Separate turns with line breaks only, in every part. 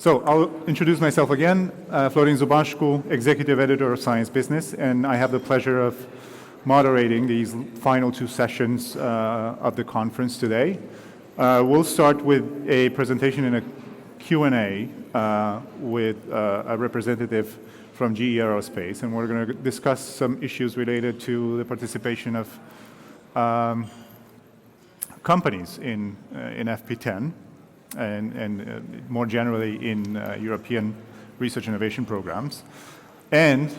So I'll introduce myself again, Florin Zubashku, Executive Editor of Science Business, and I have the pleasure of moderating these final two sessions of the conference today. We'll start with a presentation and a Q&A with a representative from GE Aerospace, and we're going to discuss some issues related to the participation of companies in FP10 and more generally in European research innovation programs. And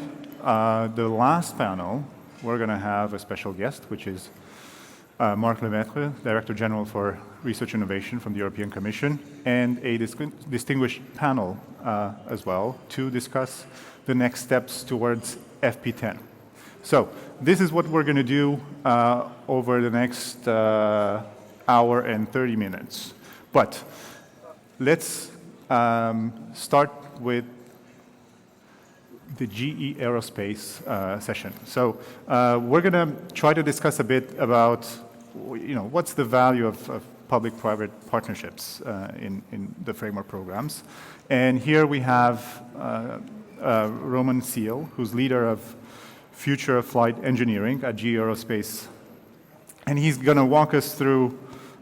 the last panel, we're going to have a special guest, which is Marc Lemaître, Director General for Research Innovation from the European Commission, and a distinguished panel as well to discuss the next steps towards FP10. So this is what we're going to do over the next hour and 30 minutes. But let's start with the GE Aerospace session. So we're going to try to discuss a bit about, what's the value of public-private partnerships in the framework programs. And here we have Roman Seele, who's leader of Future of Flight Engineering at GE Aerospace. And he's going to walk us through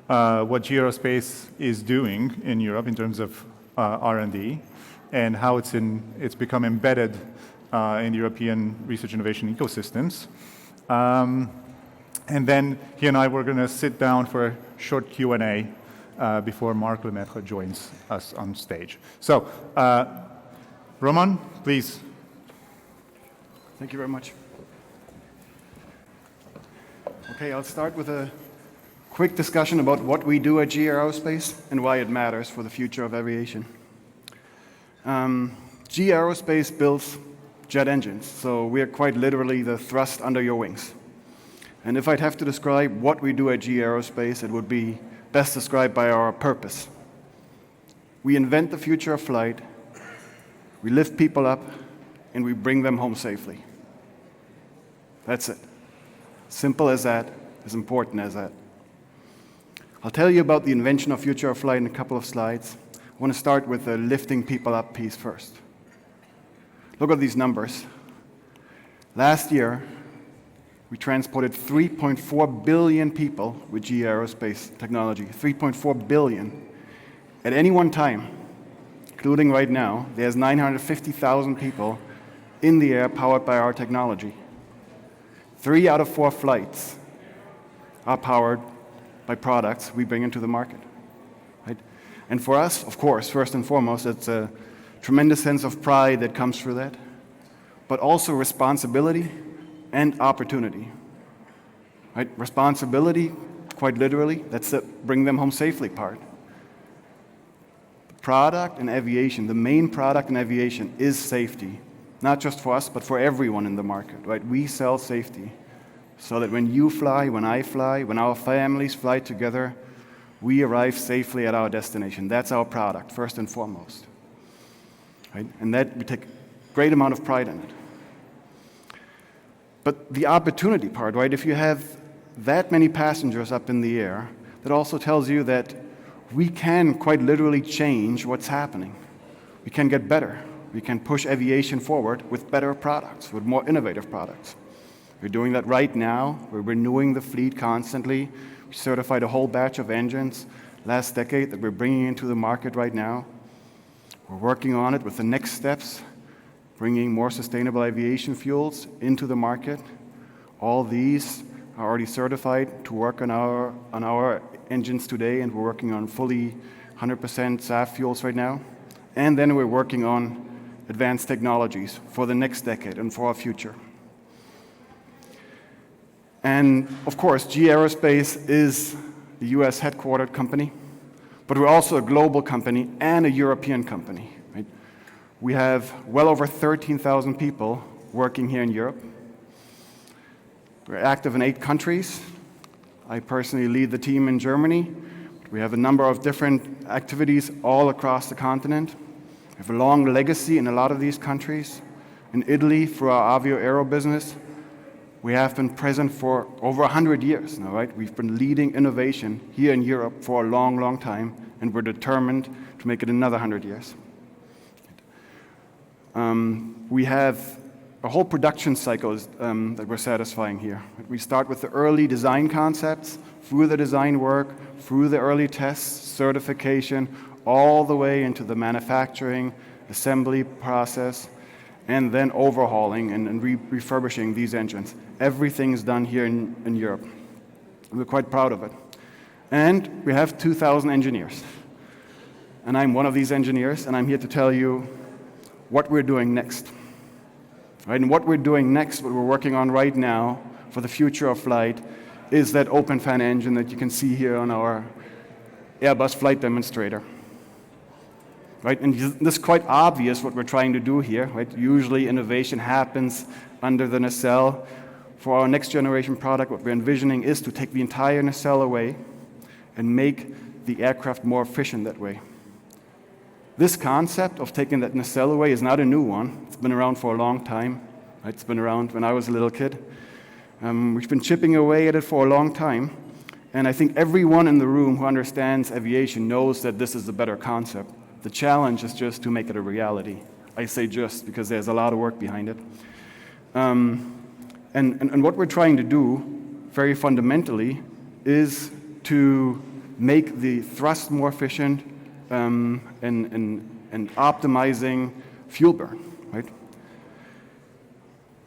what GE Aerospace is doing in Europe in terms of R&D and how it's become embedded in European research innovation ecosystems. And then he and I were going to sit down for a short Q&A before Marc Lemaître joins us on stage. So, Roman, please.
Thank you very much. Okay, I'll start with a quick discussion about what we do at GE Aerospace and why it matters for the future of aviation. GE Aerospace builds jet engines, so we are quite literally the thrust under your wings. And if I'd have to describe what we do at GE Aerospace, it would be best described by our purpose. We invent the future of flight, we lift people up, and we bring them home safely. That's it. Simple as that, as important as that. I'll tell you about the invention of future of flight in a couple of slides. I want to start with the lifting people up piece first. Look at these numbers. Last year, we transported 3.4 billion people with GE Aerospace technology. 3.4 billion. At any one time, including right now, there's 950,000 people in the air powered by our technology. 3 out of 4 flights are powered by products we bring into the market. Right? And for us, of course, first and foremost, it's a tremendous sense of pride that comes through that, but also responsibility and opportunity. Right? Responsibility, quite literally, that's the bring them home safely part. The product in aviation, the main product in aviation is safety, not just for us, but for everyone in the market. Right? We sell safety so that when you fly, when I fly, when our families fly together, we arrive safely at our destination. That's our product, first and foremost. Right? And that we take a great amount of pride in it. But the opportunity part, right? If you have that many passengers up in the air, that also tells you that we can quite literally change what's happening. We can get better. We can push aviation forward with better products, with more innovative products. We're doing that right now. We're renewing the fleet constantly. We certified a whole batch of engines last decade that we're bringing into the market right now. We're working on it with the next steps, bringing more sustainable aviation fuels into the market. All these are already certified to work on our engines today, and we're working on fully 100% SAF fuels right now. And then we're working on advanced technologies for the next decade and for our future. And of course, GE Aerospace is the US headquartered company, but we're also a global company and a European company. Right? We have well over 13,000 people working here in Europe. We're active in 8 countries. I personally lead the team in Germany. We have a number of different activities all across the continent. We have a long legacy in a lot of these countries. In Italy, for our Avio Aero business, we have been present for over 100 years now, right? We've been leading innovation here in Europe for a long, long time, and we're determined to make it another 100 years. We have a whole production cycle that we're satisfying here. We start with the early design concepts, through the design work, through the early tests, certification, all the way into the manufacturing, assembly process, and then overhauling and refurbishing these engines. Everything's done here in Europe. We're quite proud of it. And we have 2,000 engineers. And I'm one of these engineers, and I'm here to tell you what we're doing next. Right? And what we're doing next, what we're working on right now for the future of flight, is that open fan engine that you can see here on our Airbus flight demonstrator. Right? And this is quite obvious what we're trying to do here. Right? Usually innovation happens under the nacelle. For our next generation product, what we're envisioning is to take the entire nacelle away and make the aircraft more efficient that way. This concept of taking that nacelle away is not a new one. It's been around for a long time. Right? It's been around when I was a little kid. We've been chipping away at it for a long time. And I think everyone in the room who understands aviation knows that this is a better concept. The challenge is just to make it a reality. I say just because there's a lot of work behind it. And what we're trying to do, very fundamentally, is to make the thrust more efficient and optimizing fuel burn, right?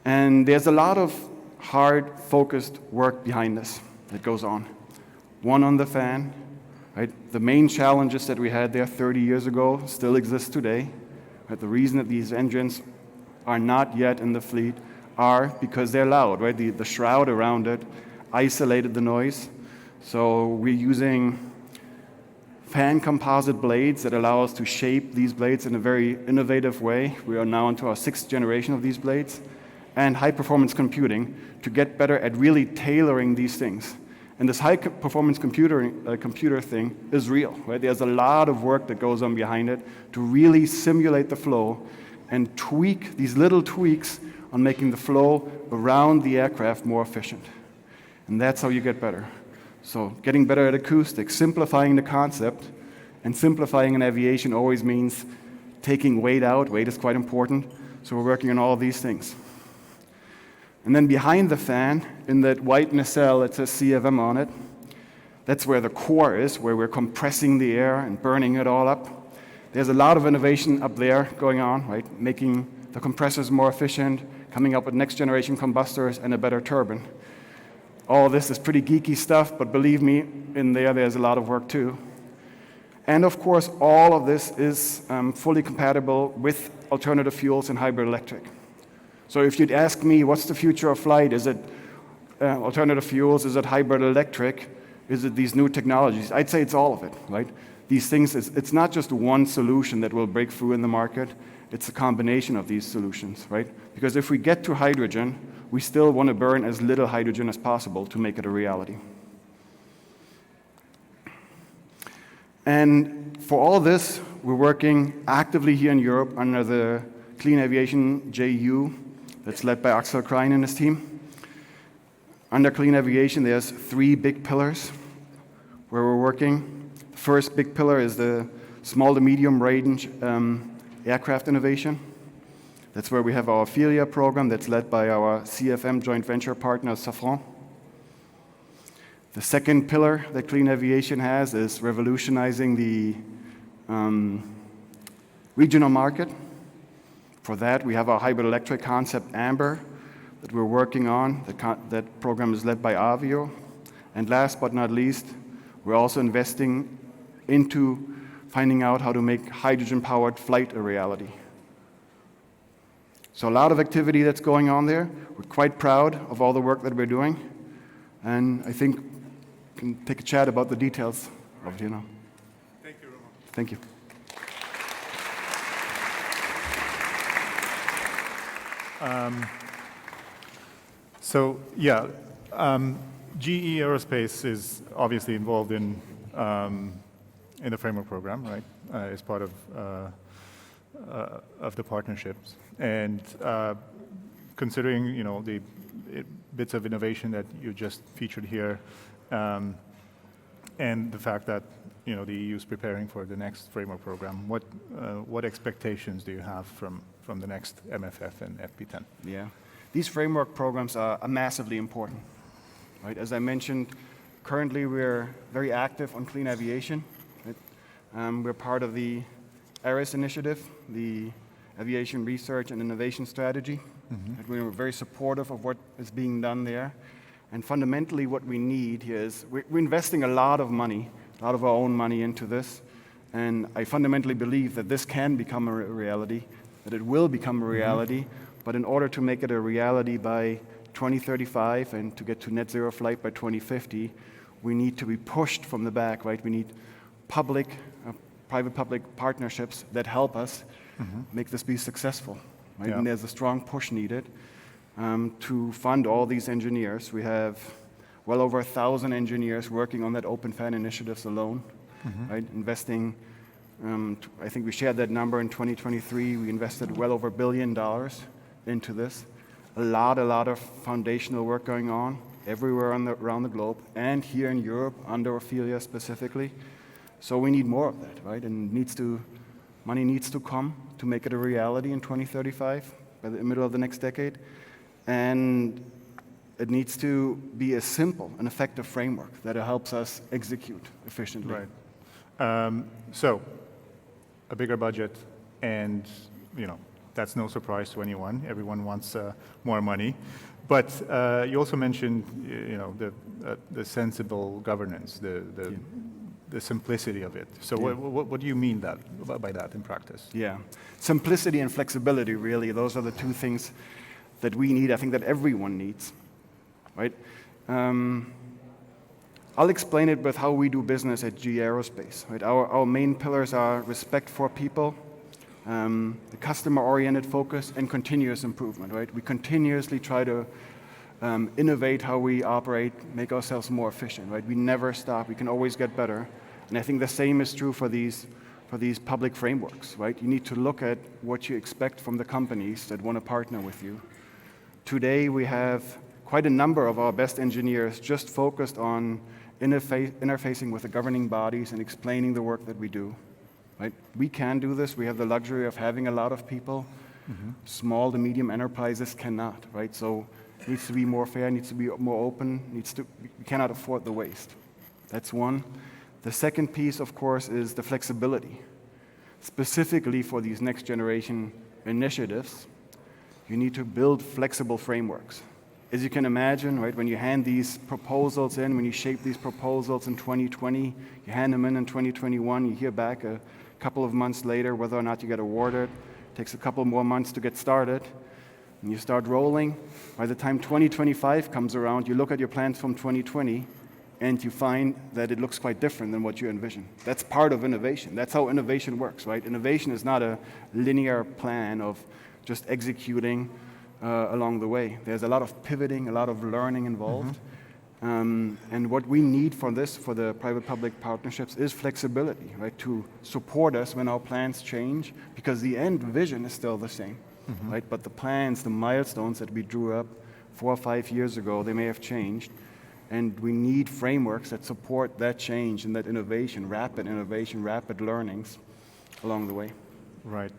And there's a lot of hard, focused work behind this that goes on. One on the fan, right? The main challenges that we had there 30 years ago still exist today. Right? The reason that these engines are not yet in the fleet are because they're loud, right? The shroud around it isolated the noise. So we're using fan composite blades that allow us to shape these blades in a very innovative way. We are now into our 6th generation of these blades. And high-performance computing to get better at really tailoring these things. And this high-performance computer thing is real, right? There's a lot of work that goes on behind it to really simulate the flow and tweak these little tweaks on making the flow around the aircraft more efficient. And that's how you get better. So getting better at acoustics, simplifying the concept, and simplifying in aviation always means taking weight out. Weight is quite important. So we're working on all of these things. And then behind the fan, in that white nacelle that says CFM on it, that's where the core is, where we're compressing the air and burning it all up. There's a lot of innovation up there going on, right? Making the compressors more efficient, coming up with next generation combustors and a better turbine. All this is pretty geeky stuff, but believe me, in there's a lot of work too. And of course, all of this is fully compatible with alternative fuels and hybrid electric. So if you'd ask me, what's the future of flight? Is it alternative fuels? Is it hybrid electric? Is it these new technologies? I'd say it's all of it, right? These things, it's not just one solution that will break through in the market. It's a combination of these solutions, right? Because if we get to hydrogen, we still want to burn as little hydrogen as possible to make it a reality. And for all this, we're working actively here in Europe under the Clean Aviation JU that's led by Axel Krein and his team. Under clean aviation, there's 3 big pillars where we're working. The first big pillar is the small to medium range aircraft innovation. That's where we have our Ophelia program that's led by our CFM joint venture partner, Safran. The second pillar that clean aviation has is revolutionizing the regional market. For that, we have our hybrid electric concept, Amber, that we're working on. That program is led by Avio. And last but not least, we're also investing into finding out how to make hydrogen-powered flight a reality. So a lot of activity that's going on there. We're quite proud of all the work that we're doing. And I think we can take a chat about the details of it,
Thank you, Ramon.
Thank you.
GE Aerospace is obviously involved in the framework program, right? As part of the partnerships, and considering the bits of innovation that you just featured here, and the fact that the EU is preparing for the next framework program, what expectations do you have from the next MFF and FP10?
Yeah, these framework programs are massively important, right? As I mentioned, currently we're very active on clean aviation. Right? We're part of the ARIS initiative, the Aviation Research and Innovation Strategy. And we're very supportive of what is being done there. And fundamentally what we need here is, we're investing a lot of money, a lot of our own money into this. And I fundamentally believe that this can become a reality, that it will become a reality. But in order to make it a reality by 2035 and to get to net zero flight by 2050, we need to be pushed from the back, right? We need private-public partnerships that help us make this be successful. Right?
Yeah.
And there's a strong push needed to fund all these engineers. We have well over 1,000 engineers working on that open fan initiatives alone, right? Investing, I think we shared that number in 2023. We invested well over $1 billion into this. A lot of foundational work going on everywhere around the globe, and here in Europe, under Ophelia specifically. So we need more of that, right? And money needs to come to make it a reality in 2035, by the middle of the next decade. And it needs to be a simple and effective framework that helps us execute efficiently.
Right. So, a bigger budget, and that's no surprise to anyone. Everyone wants more money. But you also mentioned, the sensible governance, the simplicity of it. So what do you mean by that in practice?
Yeah, simplicity and flexibility, really, those are the two things that we need, I think that everyone needs, right? I'll explain it with how we do business at GE Aerospace, right? Our main pillars are respect for people, the customer-oriented focus, and continuous improvement, right? We continuously try to innovate how we operate, make ourselves more efficient, right? We never stop, we can always get better. And I think the same is true for these public frameworks, right? You need to look at what you expect from the companies that want to partner with you. Today we have quite a number of our best engineers just focused on interfacing with the governing bodies and explaining the work that we do, right? We can do this, we have the luxury of having a lot of people. Small to medium enterprises cannot, right? So it needs to be more fair, needs to be more open, we cannot afford the waste. That's one. The second piece, of course, is the flexibility. Specifically for these next generation initiatives, you need to build flexible frameworks. As you can imagine, right, when you hand these proposals in, when you shape these proposals in 2020, you hand them in 2021, you hear back a couple of months later whether or not you get awarded. It takes a couple more months to get started. And you start rolling. By the time 2025 comes around, you look at your plans from 2020, and you find that it looks quite different than what you envisioned. That's part of innovation. That's how innovation works, right? Innovation is not a linear plan of just executing along the way. There's a lot of pivoting, a lot of learning involved. And what we need for this, for the private-public partnerships, is flexibility, right? To support us when our plans change, because the end vision is still the same, right? But the plans, the milestones that we drew up 4 or 5 years ago, they may have changed. And we need frameworks that support that change and that innovation, rapid learnings along the way. Right.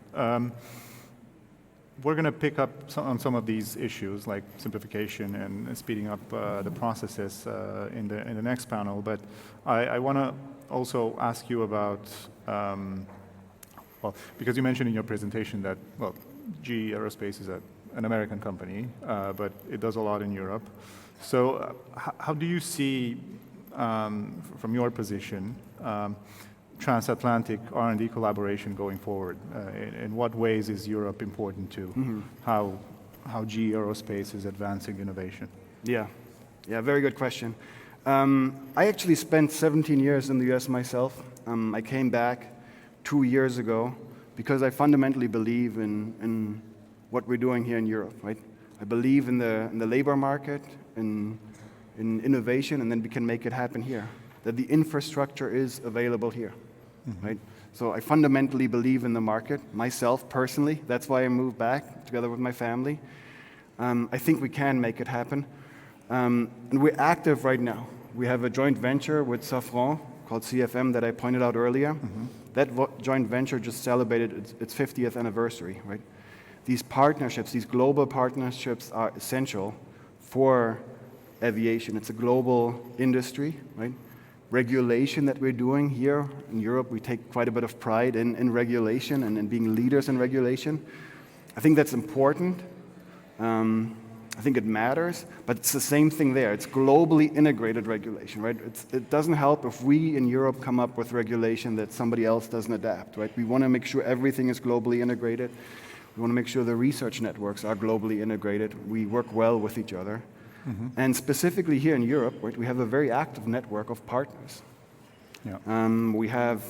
We're going to pick up on some of these issues, like simplification and speeding up the processes in the next panel. But I want to also ask you about, because you mentioned in your presentation that, GE Aerospace is an American company, but it does a lot in Europe. So how do you see, from your position, transatlantic R&D collaboration going forward? In what ways is Europe important to how GE Aerospace is advancing innovation?
Yeah, very good question. I actually spent 17 years in the US myself. I came back 2 years ago because I fundamentally believe in what we're doing here in Europe, right? I believe in the labor market, in innovation, and then we can make it happen here. That the infrastructure is available here, right? So I fundamentally believe in the market, myself personally. That's why I moved back together with my family. I think we can make it happen. And we're active right now. We have a joint venture with Safran called CFM that I pointed out earlier. That joint venture just celebrated its 50th anniversary, right? These partnerships, these global partnerships are essential for aviation. It's a global industry, right? Regulation that we're doing here in Europe, we take quite a bit of pride in regulation and in being leaders in regulation. I think that's important. I think it matters, but it's the same thing there. It's globally integrated regulation, right? It doesn't help if we in Europe come up with regulation that somebody else doesn't adapt, right? We want to make sure everything is globally integrated. We want to make sure the research networks are globally integrated. We work well with each other. And specifically here in Europe, right, we have a very active network of partners.
Yeah.
We have,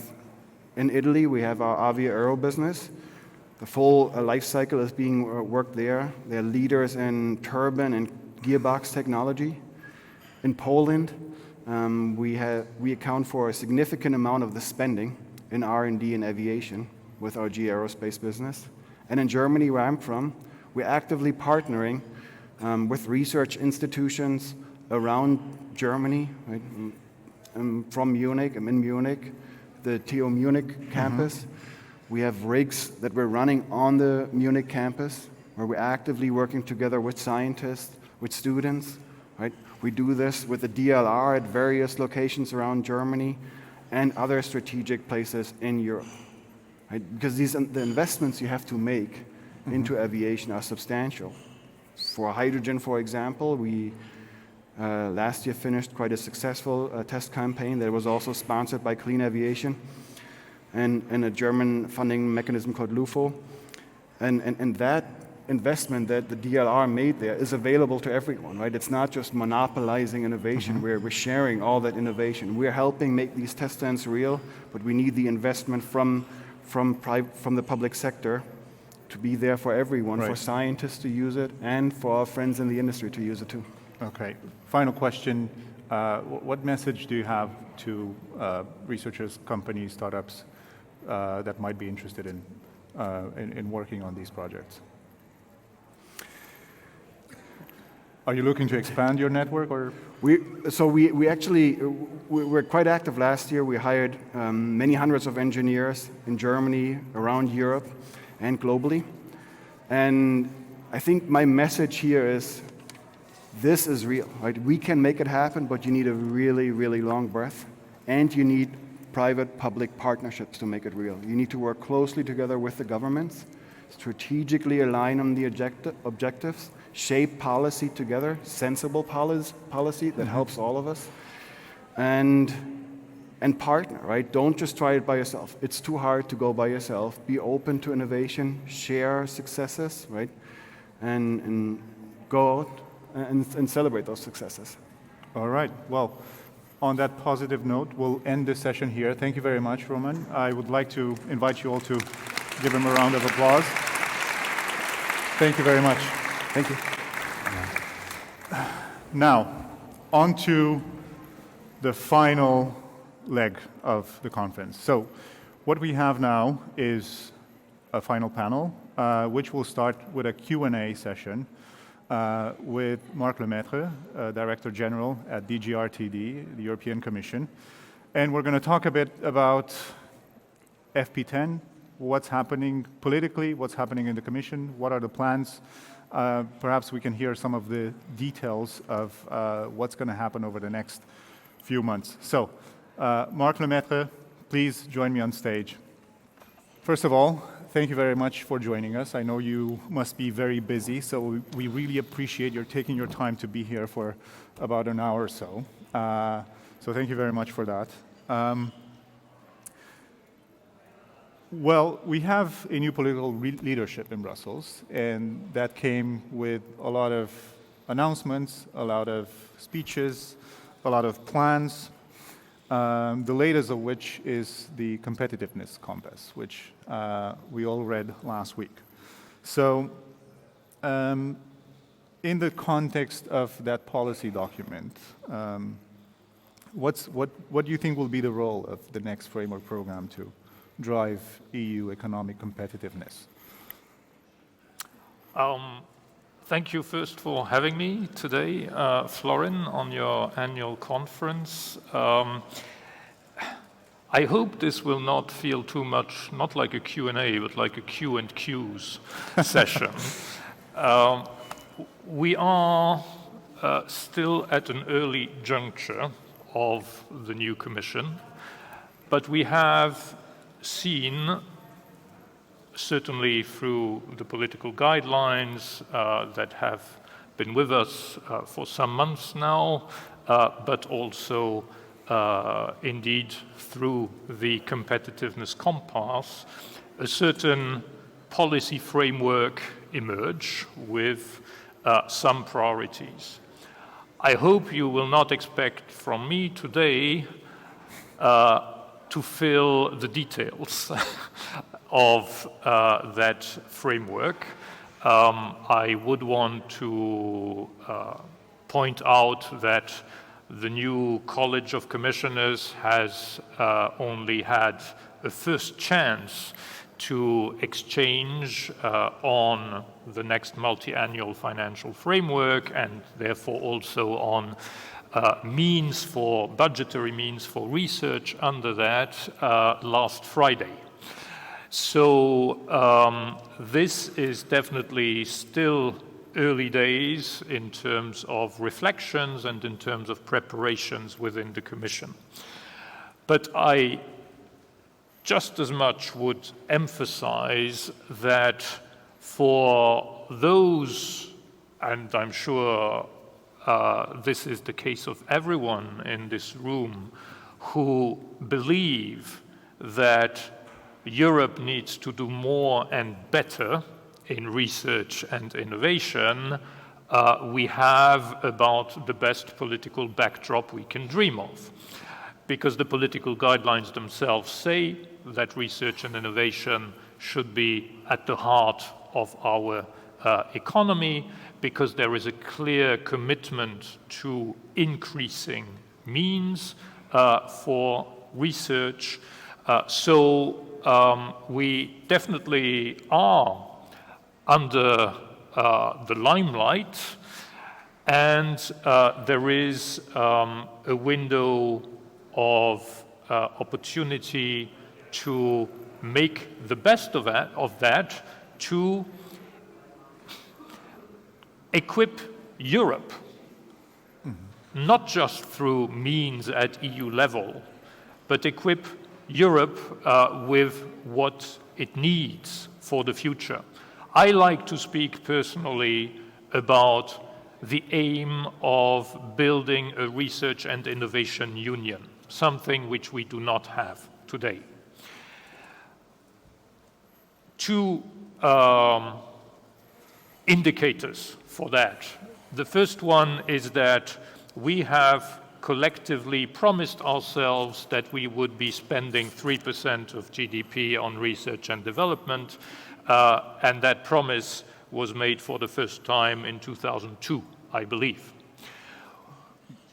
in Italy, we have our Avia Aero business. The full life cycle is being worked there. They're leaders in turbine and gearbox technology. In Poland, we account for a significant amount of the spending in R&D and aviation with our GE Aerospace business. And in Germany, where I'm from, we're actively partnering with research institutions around Germany. Right? I'm from Munich, I'm in Munich, the TU Munich campus. We have rigs that we're running on the Munich campus where we're actively working together with scientists, with students. Right? We do this with the DLR at various locations around Germany and other strategic places in Europe. Right? Because the investments you have to make into aviation are substantial. For hydrogen, for example, we last year finished quite a successful test campaign that was also sponsored by Clean Aviation and a German funding mechanism called LUFO. And that investment that the DLR made there is available to everyone, right? It's not just monopolizing innovation, we're sharing all that innovation. We're helping make these test stands real, but we need the investment from the public sector to be there for everyone, for scientists to use it, and for our friends in the industry to use it too.
Okay. Final question. What message do you have to researchers, companies, startups that might be interested in working on these projects? Are you looking to expand your network, or?
We actually were quite active last year. We hired many hundreds of engineers in Germany, around Europe, and globally. And I think my message here is this is real, right? We can make it happen, but you need a really, really long breath, and you need private-public partnerships to make it real. You need to work closely together with the governments, strategically align on the objectives, shape policy together, sensible policy that helps all of us, and partner, right? Don't just try it by yourself. It's too hard to go by yourself. Be open to innovation, share successes, right? And go out and celebrate those successes.
All right. Well, on that positive note, we'll end this session here. Thank you very much, Roman. I would like to invite you all to give him a round of applause. Thank you very much.
Thank you.
Now, on to the final leg of the conference. So what we have now is a final panel, which will start with a Q&A session with Marc Lemaître, Director General at DGRTD, the European Commission. And we're going to talk a bit about FP10, what's happening politically, what's happening in the Commission, what are the plans. Perhaps we can hear some of the details of what's going to happen over the next few months. So, Marc Lemaître, please join me on stage. First of all, thank you very much for joining us. I know you must be very busy, so we really appreciate your taking your time to be here for about an hour or so. So thank you very much for that. Well, we have a new political leadership in Brussels, and that came with a lot of announcements, a lot of speeches, a lot of plans, the latest of which is the competitiveness compass, which we all read last week. So in the context of that policy document, what do you think will be the role of the next framework program to drive EU economic competitiveness?
Thank you first for having me today, Florin, on your annual conference. I hope this will not feel too much, not like a Q&A, but like a Q and Q's session. We are still at an early juncture of the new Commission, but we have seen, certainly through the political guidelines that have been with us for some months now, but also indeed through the competitiveness compass, a certain policy framework emerge with some priorities. I hope you will not expect from me today to fill the details of that framework. I would want to point out that the new College of Commissioners has only had a first chance to exchange on the next multi-annual financial framework and therefore also on budgetary means for research under that last Friday. So this is definitely still early days in terms of reflections and in terms of preparations within the Commission. But I just as much would emphasize that for those, and I'm sure this is the case of everyone in this room, who believe that Europe needs to do more and better in research and innovation, we have about the best political backdrop we can dream of. Because the political guidelines themselves say that research and innovation should be at the heart of our economy, because there is a clear commitment to increasing means for research. So we definitely are under the limelight, and there is a window of opportunity to make the best of that to equip Europe, not just through means at EU level, but equip Europe with what it needs for the future. I like to speak personally about the aim of building a research and innovation union, something which we do not have today. Two indicators for that. The first one is that we have collectively promised ourselves that we would be spending 3% of GDP on research and development, and that promise was made for the first time in 2002, I believe.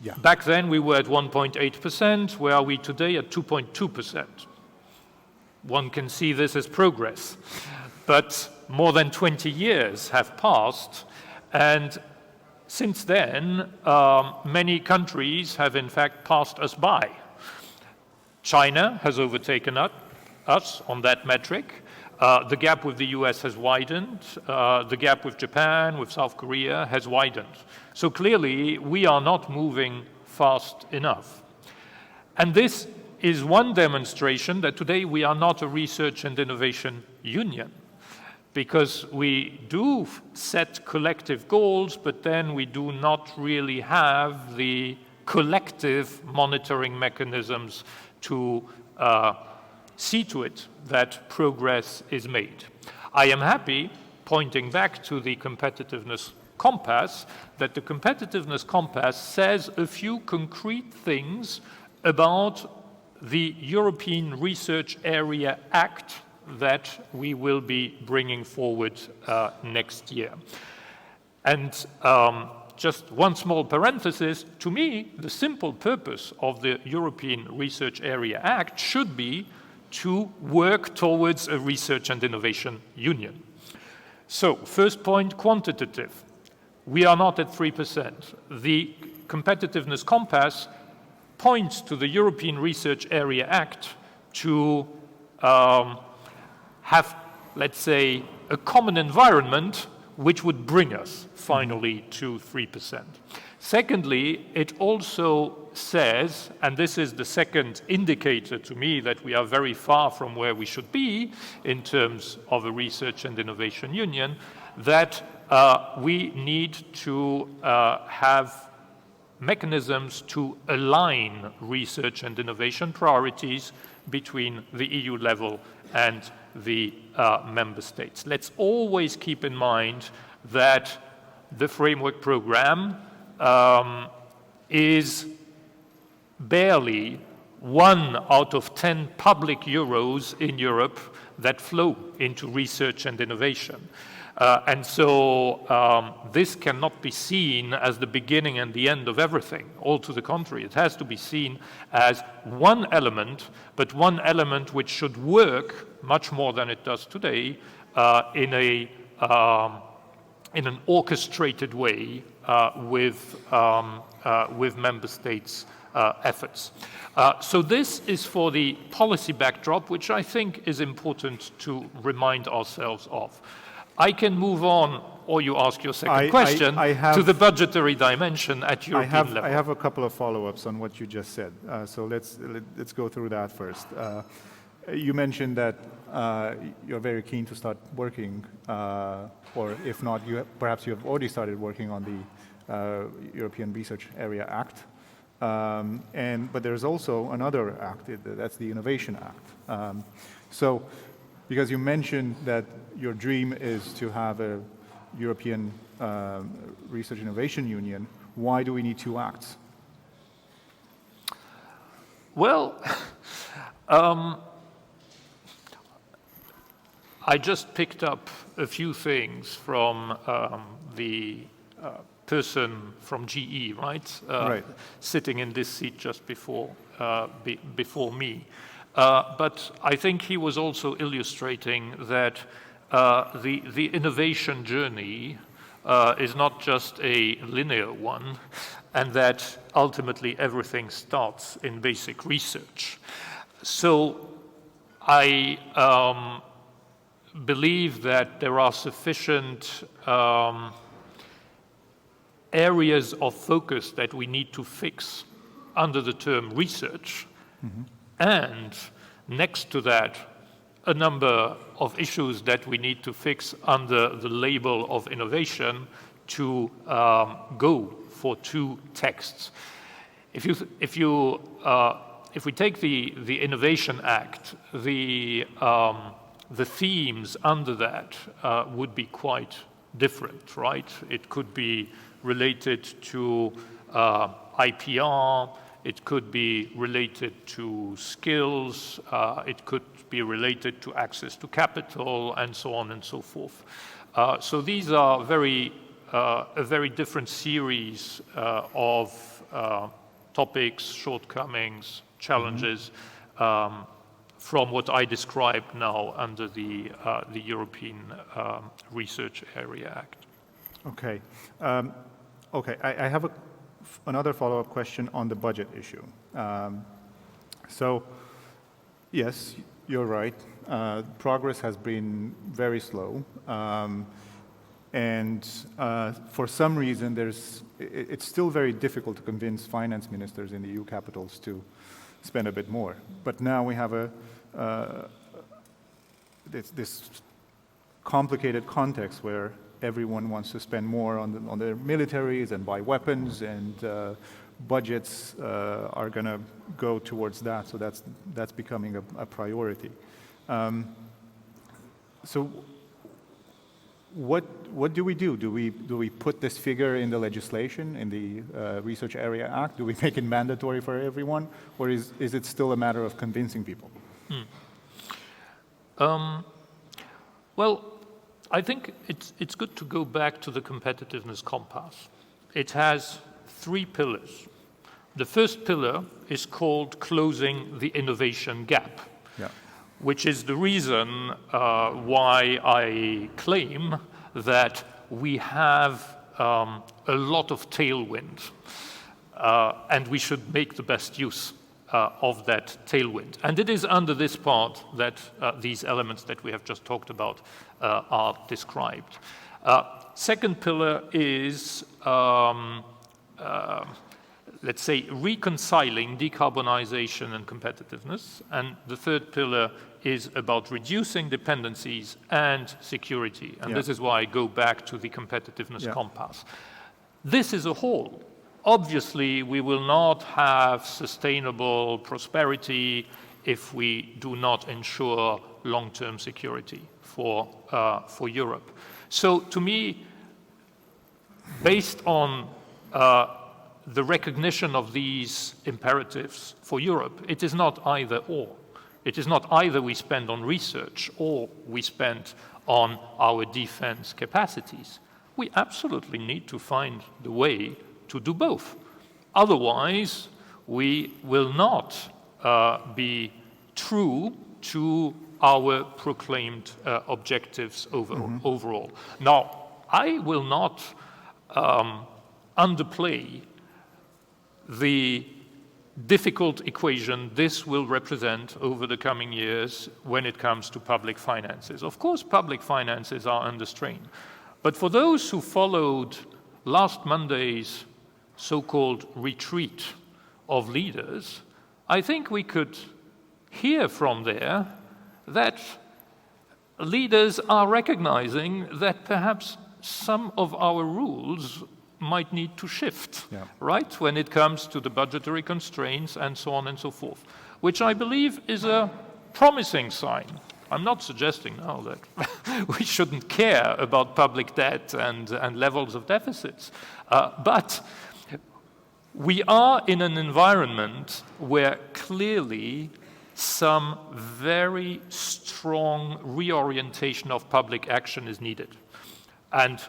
Yeah.
Back then we were at 1.8%, where are we today? At 2.2%. One can see this as progress. But more than 20 years have passed, and since then, many countries have in fact passed us by. China has overtaken us on that metric. The gap with the US has widened. The gap with Japan, with South Korea has widened. So clearly, we are not moving fast enough. And this is one demonstration that today we are not a research and innovation union, because we do set collective goals, but then we do not really have the collective monitoring mechanisms to see to it that progress is made. I am happy, pointing back to the competitiveness compass, that the competitiveness compass says a few concrete things about the European Research Area Act that we will be bringing forward next year. And just one small parenthesis, to me, the simple purpose of the European Research Area Act should be to work towards a research and innovation union. So, first point, quantitative. We are not at 3%. The competitiveness compass points to the European Research Area Act to have, let's say, a common environment which would bring us finally to 3%. Secondly, it also says, and this is the second indicator to me that we are very far from where we should be in terms of a research and innovation union, that we need to have mechanisms to align research and innovation priorities between the EU level and the member states. Let's always keep in mind that the framework program is barely 1 out of 10 public euros in Europe that flow into research and innovation. And so this cannot be seen as the beginning and the end of everything. All to the contrary, it has to be seen as one element, but one element which should work much more than it does today in an orchestrated way with member states' efforts. So this is for the policy backdrop, which I think is important to remind ourselves of. I can move on, or you ask your second question, to the budgetary dimension at European level.
I have a couple of follow-ups on what you just said. So let's go through that first. You mentioned that you're very keen to start working, or if not, perhaps you have already started working on the European Research Area Act. But there's also another act, that's the Innovation Act. So, because you mentioned that your dream is to have a European Research Innovation Union, why do we need 2 acts?
Well, I just picked up a few things from the person from GE, right?
Right.
Sitting in this seat just before me. But I think he was also illustrating that the innovation journey is not just a linear one, and that ultimately everything starts in basic research. So I believe that there are sufficient areas of focus that we need to fix under the term research, and next to that, a number of issues that we need to fix under the label of innovation to go for 2 texts. If we take the Innovation Act, the themes under that would be quite different, right? It could be related to IPR, it could be related to skills, it could be related to access to capital, and so on and so forth. So these are a very different series of topics, shortcomings, challenges from what I described now under the European Research Area Act.
Okay. I have another follow-up question on the budget issue. So, yes, you're right. Progress has been very slow. And for some reason, it's still very difficult to convince finance ministers in the EU capitals to spend a bit more. But now we have this complicated context where everyone wants to spend more on their militaries and buy weapons, and budgets are going to go towards that. So that's becoming a priority. So what do we do? Do we put this figure in the legislation, in the Research Area Act? Do we make it mandatory for everyone, or is it still a matter of convincing people?
Well, I think it's good to go back to the competitiveness compass. It has 3 pillars. The first pillar is called closing the innovation gap, which is the reason why I claim that we have a lot of tailwind, and we should make the best use of that tailwind. And it is under this part that these elements that we have just talked about are described. Second pillar is, let's say, reconciling decarbonization and competitiveness. And the third pillar is about reducing dependencies and security. And this is why I go back to the competitiveness compass. This is a whole. Obviously, we will not have sustainable prosperity if we do not ensure long-term security for Europe. So to me, based on the recognition of these imperatives for Europe, it is not either or. It is not either we spend on research or we spend on our defense capacities. We absolutely need to find the way to do both. Otherwise, we will not be true to our proclaimed objectives overall. Now, I will not underplay the difficult equation this will represent over the coming years when it comes to public finances. Of course, public finances are under strain. But for those who followed last Monday's so-called retreat of leaders, I think we could hear from there that leaders are recognizing that perhaps some of our rules might need to shift, right, when it comes to the budgetary constraints and so on and so forth, which I believe is a promising sign. I'm not suggesting now that we shouldn't care about public debt and levels of deficits, but we are in an environment where clearly some very strong reorientation of public action is needed. And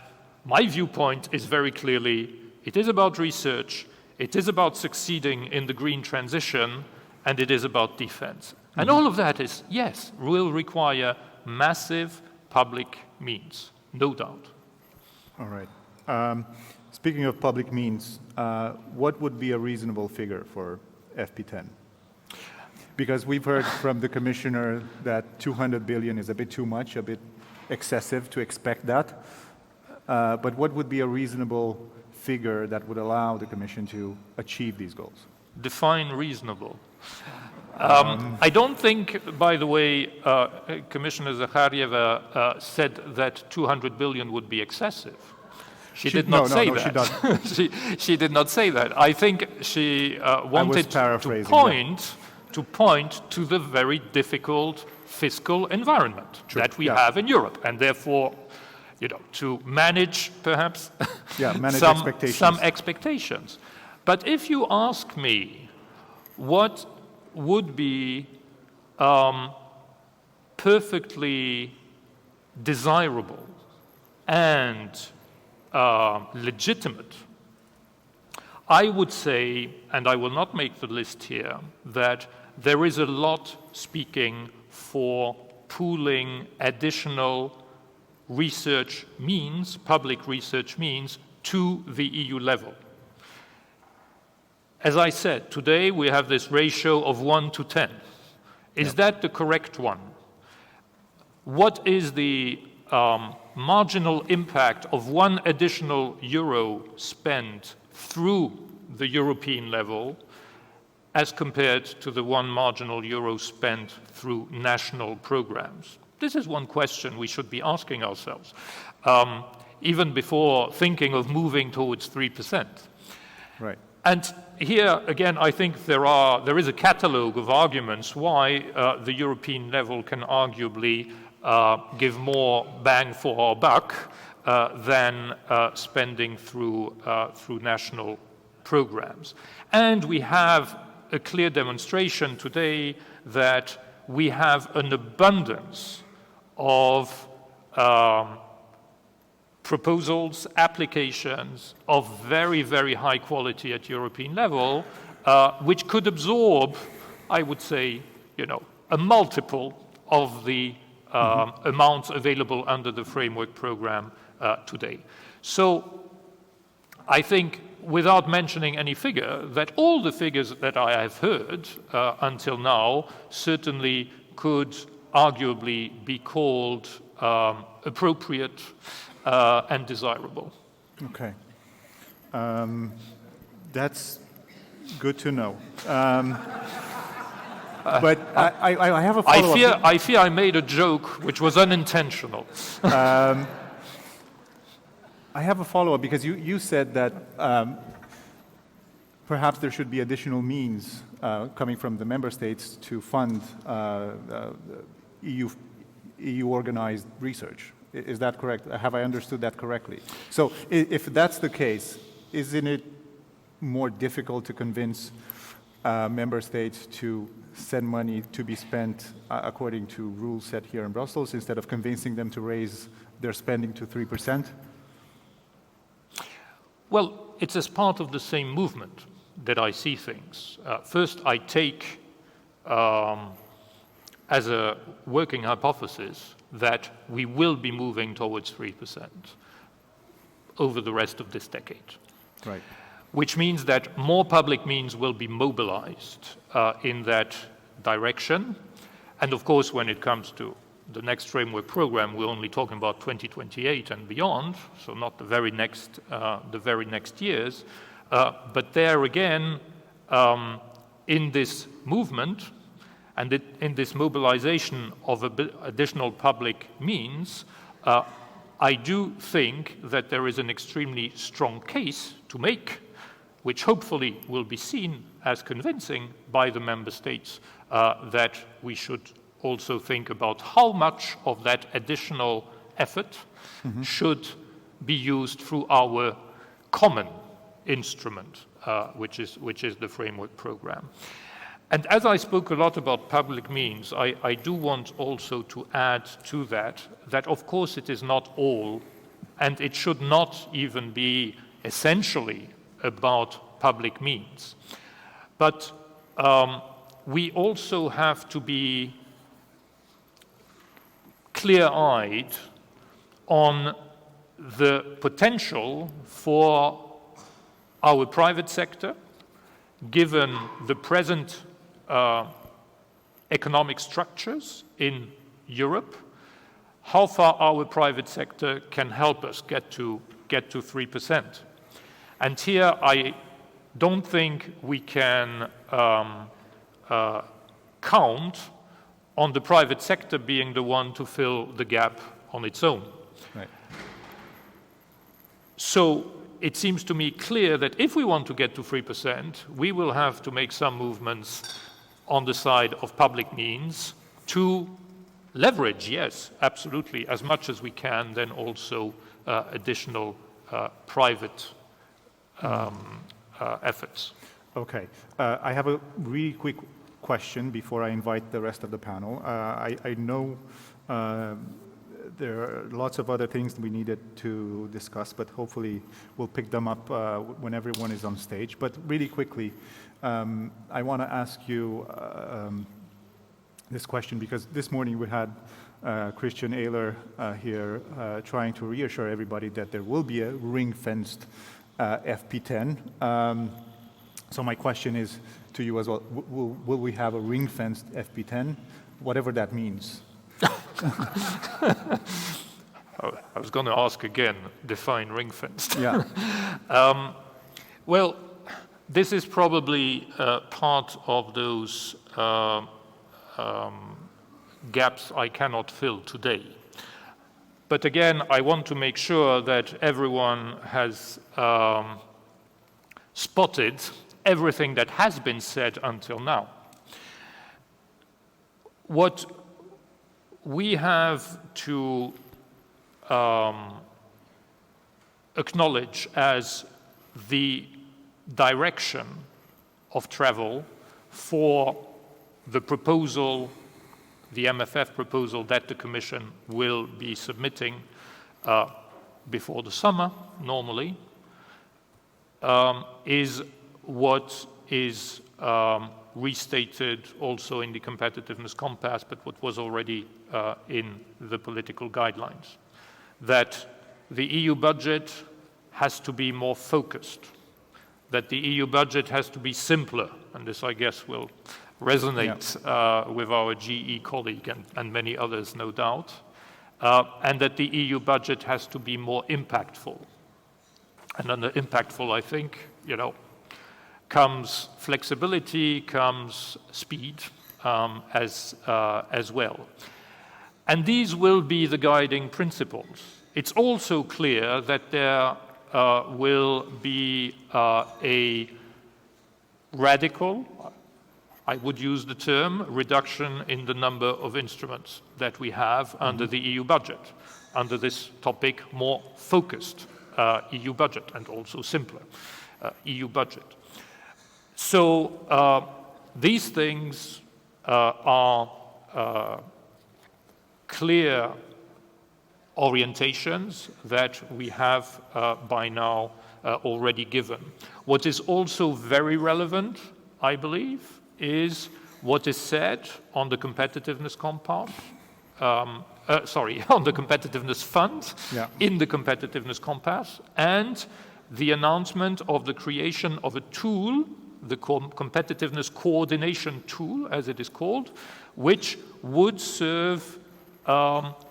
my viewpoint is very clearly, it is about research, it is about succeeding in the green transition, and it is about defense. And all of that is, yes, will require massive public means, no doubt.
All right. Speaking of public means, what would be a reasonable figure for FP10? Because we've heard from the commissioner that 200 billion is a bit too much, a bit excessive to expect that. But what would be a reasonable figure that would allow the Commission to achieve these goals?
Define reasonable. I don't think, by the way, Commissioner Zakharieva said that 200 billion would be excessive. She did not say that. She did not say that. I think she wanted to point to the very difficult fiscal environment that we have in Europe, and therefore, to manage perhaps some expectations. But if you ask me what would be perfectly desirable and legitimate, I would say, and I will not make the list here, that there is a lot speaking for pooling additional research means, public research means, to the EU level. As I said, today we have this ratio of 1 to 10. Is that the correct one? What is the marginal impact of one additional euro spent through the European level as compared to the one marginal euro spent through national programs? This is one question we should be asking ourselves, even before thinking of moving towards 3%.
Right.
And here, again, I think there is a catalogue of arguments why the European level can arguably give more bang for our buck than spending through national programs. And we have a clear demonstration today that we have an abundance of proposals, applications of very, very high quality at European level, which could absorb, I would say, a multiple of the amounts available under the framework program today. So I think, without mentioning any figure, that all the figures that I have heard until now certainly could arguably be called appropriate and desirable.
Okay. That's good to know. But I have a follow-up.
I fear I made a joke which was unintentional.
I have a follow-up because you said that perhaps there should be additional means coming from the member states to fund EU-organized research. Is that correct? Have I understood that correctly? So if that's the case, isn't it more difficult to convince member states to send money to be spent according to rules set here in Brussels instead of convincing them to raise their spending to 3%?
Well, it's as part of the same movement that I see things. First, I take as a working hypothesis that we will be moving towards 3% over the rest of this decade.
Right.
Which means that more public means will be mobilized in that direction. And of course, when it comes to the next framework program, we're only talking about 2028 and beyond, so not the very next years. But there again, in this movement and in this mobilization of additional public means, I do think that there is an extremely strong case to make, which hopefully will be seen as convincing by the member states, that we should also think about how much of that additional effort should be used through our common instrument, which is the framework program. And as I spoke a lot about public means, I do want also to add to that of course it is not all, and it should not even be essentially about public means. But we also have to be clear-eyed on the potential for our private sector, given the present economic structures in Europe, how far our private sector can help us get to 3%. And here I don't think we can count on the private sector being the one to fill the gap on its own.
Right.
So it seems to me clear that if we want to get to 3%, we will have to make some movements on the side of public means to leverage, yes, absolutely, as much as we can, then also additional private efforts.
Okay. I have a really quick question before I invite the rest of the panel. I know there are lots of other things we needed to discuss, but hopefully we'll pick them up when everyone is on stage. But really quickly, I want to ask you this question because this morning we had Christian Ehler here trying to reassure everybody that there will be a ring-fenced FP10. So my question is to you as well, will we have a ring-fenced FP10, whatever that means?
I was going to ask again, define ring-fenced.
Yeah.
Well, this is probably part of those gaps I cannot fill today. But again, I want to make sure that everyone has spotted everything that has been said until now. What we have to acknowledge as the direction of travel for the proposal, the MFF proposal that the Commission will be submitting before the summer, normally, is what is restated also in the competitiveness compass, but what was already in the political guidelines. That the EU budget has to be more focused, that the EU budget has to be simpler, and this, I guess, will resonate with our GE colleague and many others, no doubt, and that the EU budget has to be more impactful. And under impactful, I think, comes flexibility, comes speed as well. And these will be the guiding principles. It's also clear that there will be a radical, I would use the term, reduction in the number of instruments that we have under the EU budget. Under this topic, more focused EU budget and also simpler EU budget. So these things are clear orientations that we have by now already given. What is also very relevant, I believe, is what is said on the competitiveness compass, on the competitiveness fund, in the competitiveness compass, and the announcement of the creation of a tool, the competitiveness coordination tool, as it is called, which would serve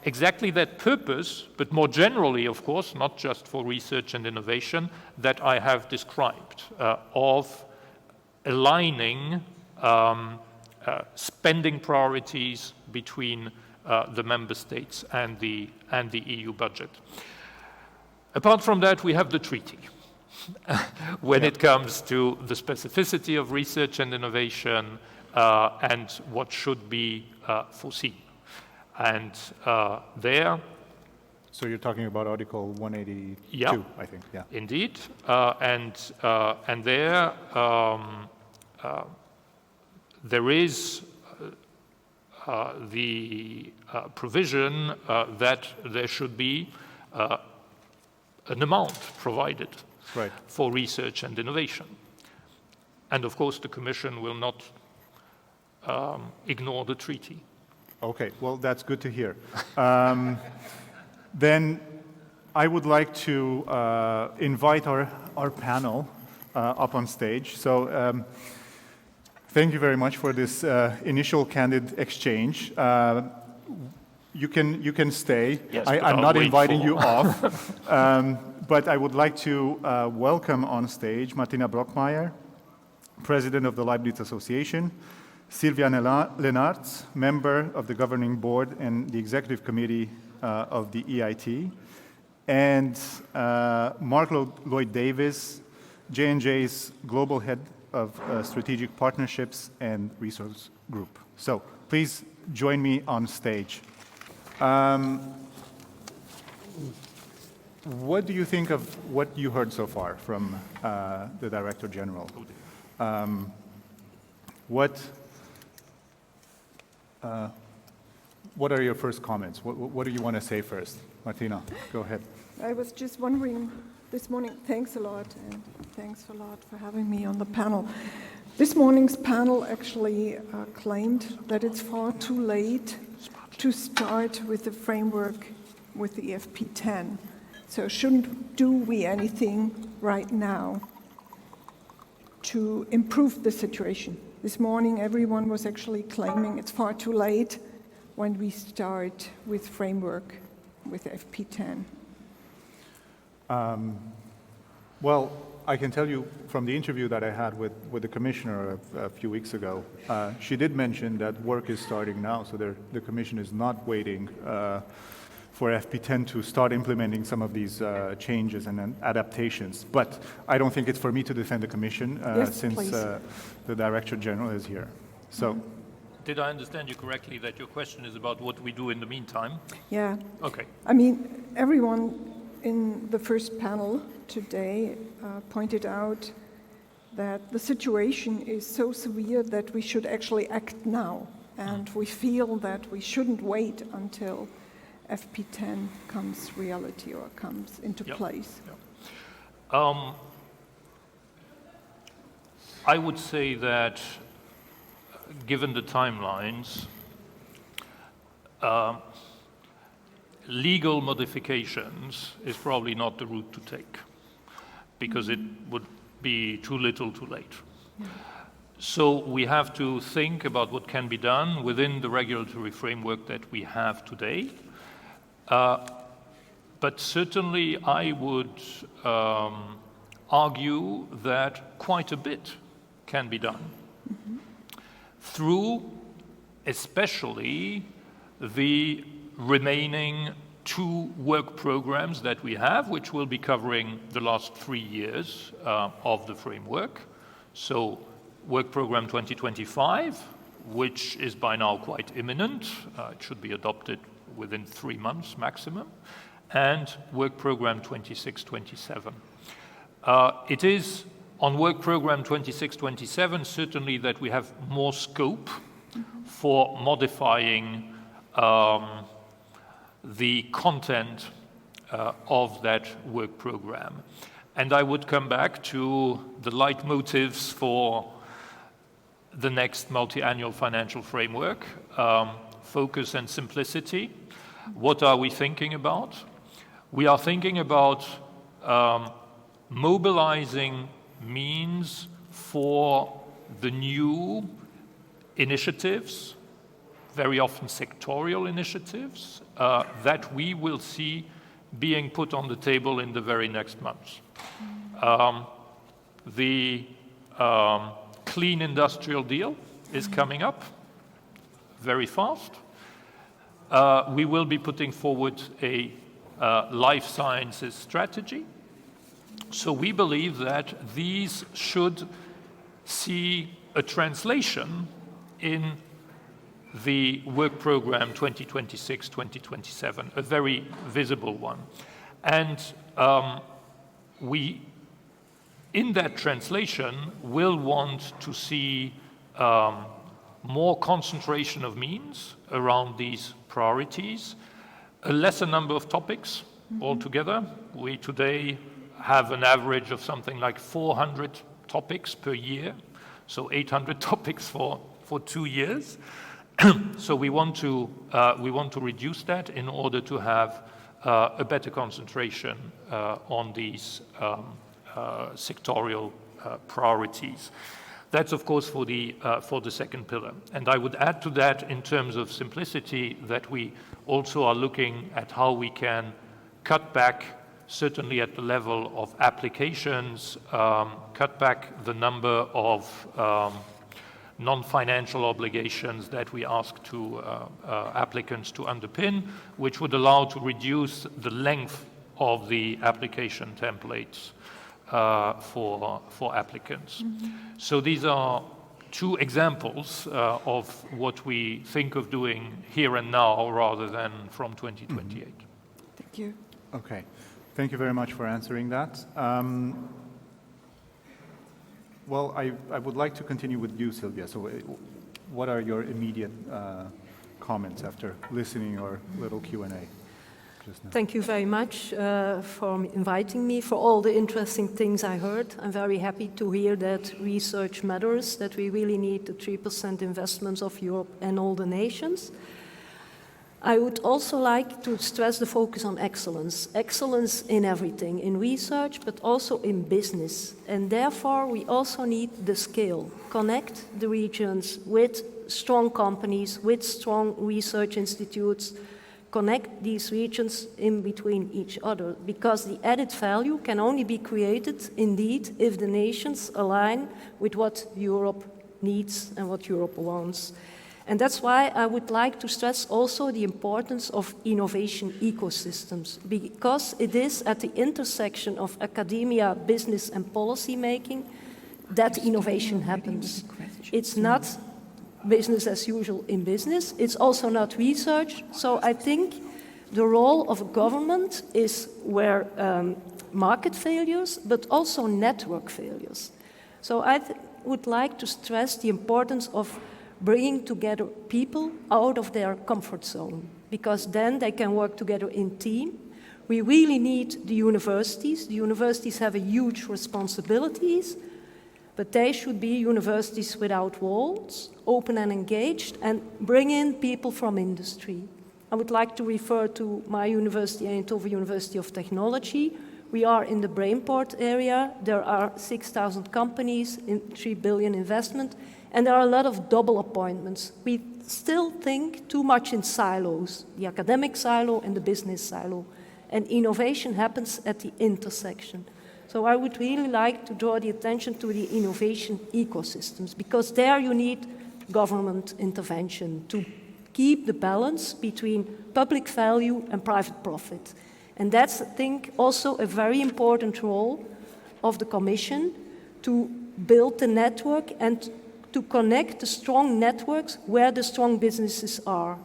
exactly that purpose, but more generally, of course, not just for research and innovation, that I have described, of aligning spending priorities between the member states and the EU budget. Apart from that, we have the treaty. When it comes to the specificity of research and innovation and what should be foreseen. And there...
So you're talking about Article 182, I think,
Indeed. And there, there is the provision that there should be an amount provided for research and innovation. And of course, the Commission will not ignore the treaty.
Okay, well, that's good to hear. Then I would like to invite our panel up on stage. So thank you very much for this initial candid exchange. You can stay.
Yes,
I'm not inviting you off. But I would like to welcome on stage Martina Brockmeier, President of the Leibniz Association, Sylvia Lemaître, member of the governing board and the executive committee of the EIT, and Marc Lloyd Davis, J&J's global head of strategic partnerships and resource group. So please join me on stage. What do you think of what you heard so far from the Director General? What are your first comments? What do you want to say first? Martina, go ahead.
I was just wondering this morning, thanks a lot, and thanks a lot for having me on the panel. This morning's panel actually claimed that it's far too late to start with the framework with the FP10. So shouldn't do we anything right now to improve the situation? This morning, everyone was actually claiming it's far too late when we start with framework with FP10.
Well, I can tell you from the interview that I had with the Commissioner a few weeks ago, she did mention that work is starting now, so the Commission is not waiting for FP10 to start implementing some of these changes and adaptations. But I don't think it's for me to defend the Commission since the Director General is here. So,
did I understand you correctly that your question is about what we do in the meantime?
Yeah.
Okay.
I mean, everyone in the first panel today pointed out that the situation is so severe that we should actually act now. And we feel that we shouldn't wait until FP10 comes reality or comes into place.
I would say that given the timelines, legal modifications is probably not the route to take. because it would be too little too late. So we have to think about what can be done within the regulatory framework that we have today. But certainly I would argue that quite a bit can be done through especially the remaining 2 work programs that we have, which will be covering the last 3 years of the framework. So Work Program 2025, which is by now quite imminent. It should be adopted within 3 months maximum. And Work Program 26-27. It is on Work Program 26-27 certainly that we have more scope for modifying the content of that work program. And I would come back to the leitmotifs for the next multi-annual financial framework, focus and simplicity. What are we thinking about? We are thinking about mobilizing means for the new initiatives, very often sectorial initiatives, that we will see being put on the table in the very next months. The Clean Industrial Deal is coming up very fast. We will be putting forward a life sciences strategy. So we believe that these should see a translation in the work program 2026-2027, a very visible one. And we, in that translation, will want to see more concentration of means around these priorities, a lesser number of topics altogether. We today have an average of something like 400 topics per year, so 800 topics for 2 years. So we want to reduce that in order to have a better concentration on these sectorial priorities. That's of course for the second pillar. And I would add to that in terms of simplicity that we also are looking at how we can cut back, certainly at the level of applications, cut back the number of non-financial obligations that we ask to applicants to underpin, which would allow to reduce the length of the application templates for applicants. So these are 2 examples of what we think of doing here and now rather than from 2028.
Thank you.
Okay. Thank you very much for answering that. Well, I would like to continue with you, Sylvia. So what are your immediate comments after listening your little Q&A just now?
Thank you very much for inviting me, for all the interesting things I heard. I'm very happy to hear that research matters, that we really need the 3% investments of Europe and all the nations. I would also like to stress the focus on excellence. Excellence in everything, in research, but also in business. And therefore, we also need the scale. Connect the regions with strong companies, with strong research institutes. Connect these regions in between each other. Because the added value can only be created, indeed, if the nations align with what Europe needs and what Europe wants. And that's why I would like to stress also the importance of innovation ecosystems, because it is at the intersection of academia, business, and policy making that innovation happens. It's not business as usual in business, it's also not research. So I think the role of a government is where market failures, but also network failures. So I would like to stress the importance of bringing together people out of their comfort zone, because then they can work together in team. We really need the universities. The universities have a huge responsibilities, but they should be universities without walls, open and engaged, and bring in people from industry. I would like to refer to my university, Eindhoven University of Technology. We are in the Brainport area. There are 6,000 companies, in 3 billion investment, and there are a lot of double appointments. We still think too much in silos, the academic silo and the business silo. And innovation happens at the intersection. So I would really like to draw the attention to the innovation ecosystems, because there you need government intervention to keep the balance between public value and private profit. And that's, I think, also a very important role of the Commission to build the network and to connect the strong networks where the strong businesses are.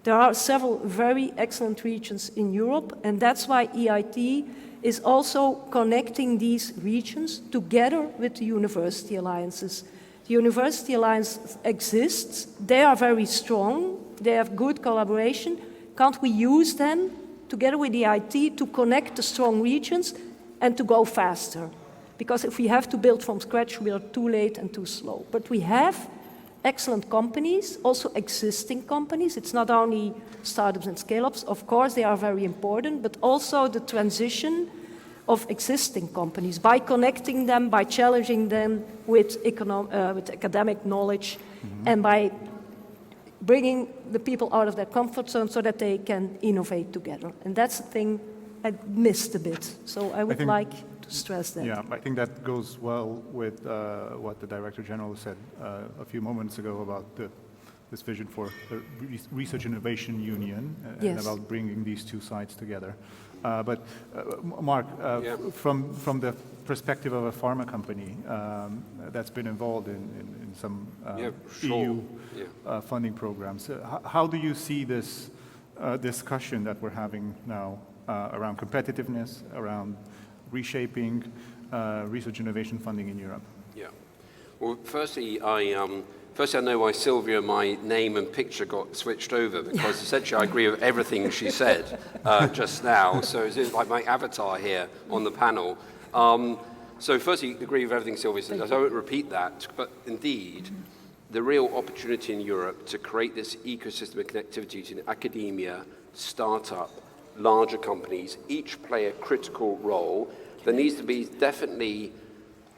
There are several very excellent regions in Europe, and that's why EIT is also connecting these regions together with the university alliances. The university alliance exists, they are very strong, they have good collaboration. Can't we use them together with the EIT to connect the strong regions and to go faster? Because if we have to build from scratch, we are too late and too slow. But we have excellent companies, also existing companies. It's not only startups and scale-ups. Of course, they are very important, but also the transition of existing companies by connecting them, by challenging them with academic knowledge, and by bringing the people out of their comfort zone so that they can innovate together. And that's the thing I missed a bit. So I would like to stress that.
Yeah, I think that goes well with what the Director General said a few moments ago about this vision for the Research Innovation Union and about bringing these two sides together. But Marc, from the perspective of a pharma company that's been involved in some EU funding programs, how do you see this discussion that we're having now around competitiveness, around reshaping research innovation funding in Europe?
Yeah. Well, firstly, I know why Sylvia, my name and picture got switched over, because essentially I agree with everything she said just now. So it's like my avatar here on the panel. So firstly, agree with everything Sylvia said. I won't repeat that, but indeed, the real opportunity in Europe to create this ecosystem of connectivity between academia, startup, larger companies, each play a critical role. There needs to be definitely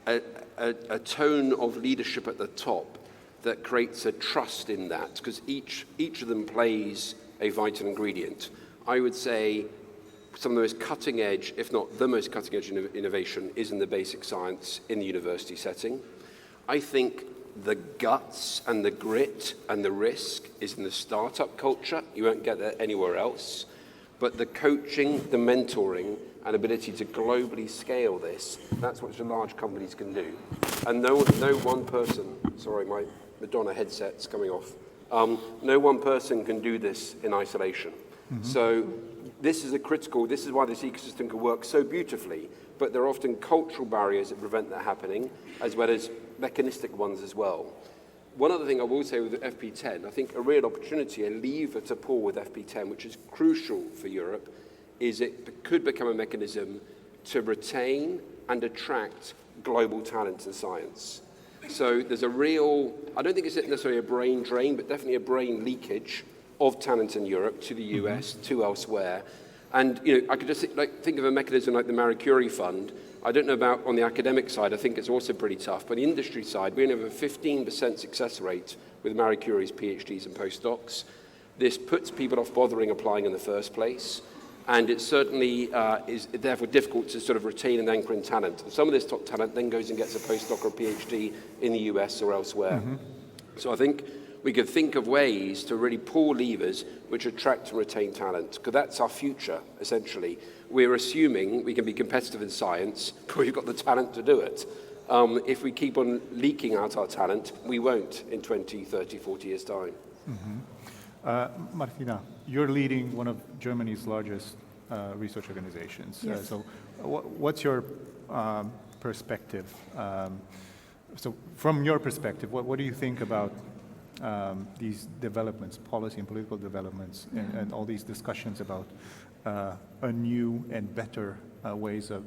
a tone of leadership at the top that creates a trust in that, because each of them plays a vital ingredient. I would say some of the most cutting edge, if not the most cutting edge innovation, is in the basic science in the university setting. I think the guts and the grit and the risk is in the startup culture. You won't get that anywhere else. But the coaching, the mentoring, and ability to globally scale this, that's what the large companies can do. And no one person, sorry, my Madonna headset's coming off. No one person can do this in isolation. So this is why this ecosystem can work so beautifully, but there are often cultural barriers that prevent that happening, as well as mechanistic ones as well. One other thing I will say with FP10, I think a real opportunity, a lever to pull with FP10, which is crucial for Europe, is it could become a mechanism to retain and attract global talent in science. So there's a real, I don't think it's necessarily a brain drain, but definitely a brain leakage of talent in Europe to the US, to elsewhere. And I could just think of a mechanism like the Marie Curie Fund. I don't know about on the academic side, I think it's also pretty tough, but the industry side, we only have a 15% success rate with Marie Curie's PhDs and postdocs. This puts people off bothering applying in the first place, and it certainly is therefore difficult to sort of retain and anchor in talent. Some of this top talent then goes and gets a postdoc or a PhD in the US or elsewhere. So I think we could think of ways to really pull levers which attract and retain talent, because that's our future, essentially. We're assuming we can be competitive in science, but we've got the talent to do it. If we keep on leaking out our talent, we won't in 20, 30, 40 years' time.
Martina, you're leading one of Germany's largest research organizations.
Yes.
So what's your perspective? So from your perspective, what do you think about these developments, policy and political developments, and all these discussions about a new and better ways of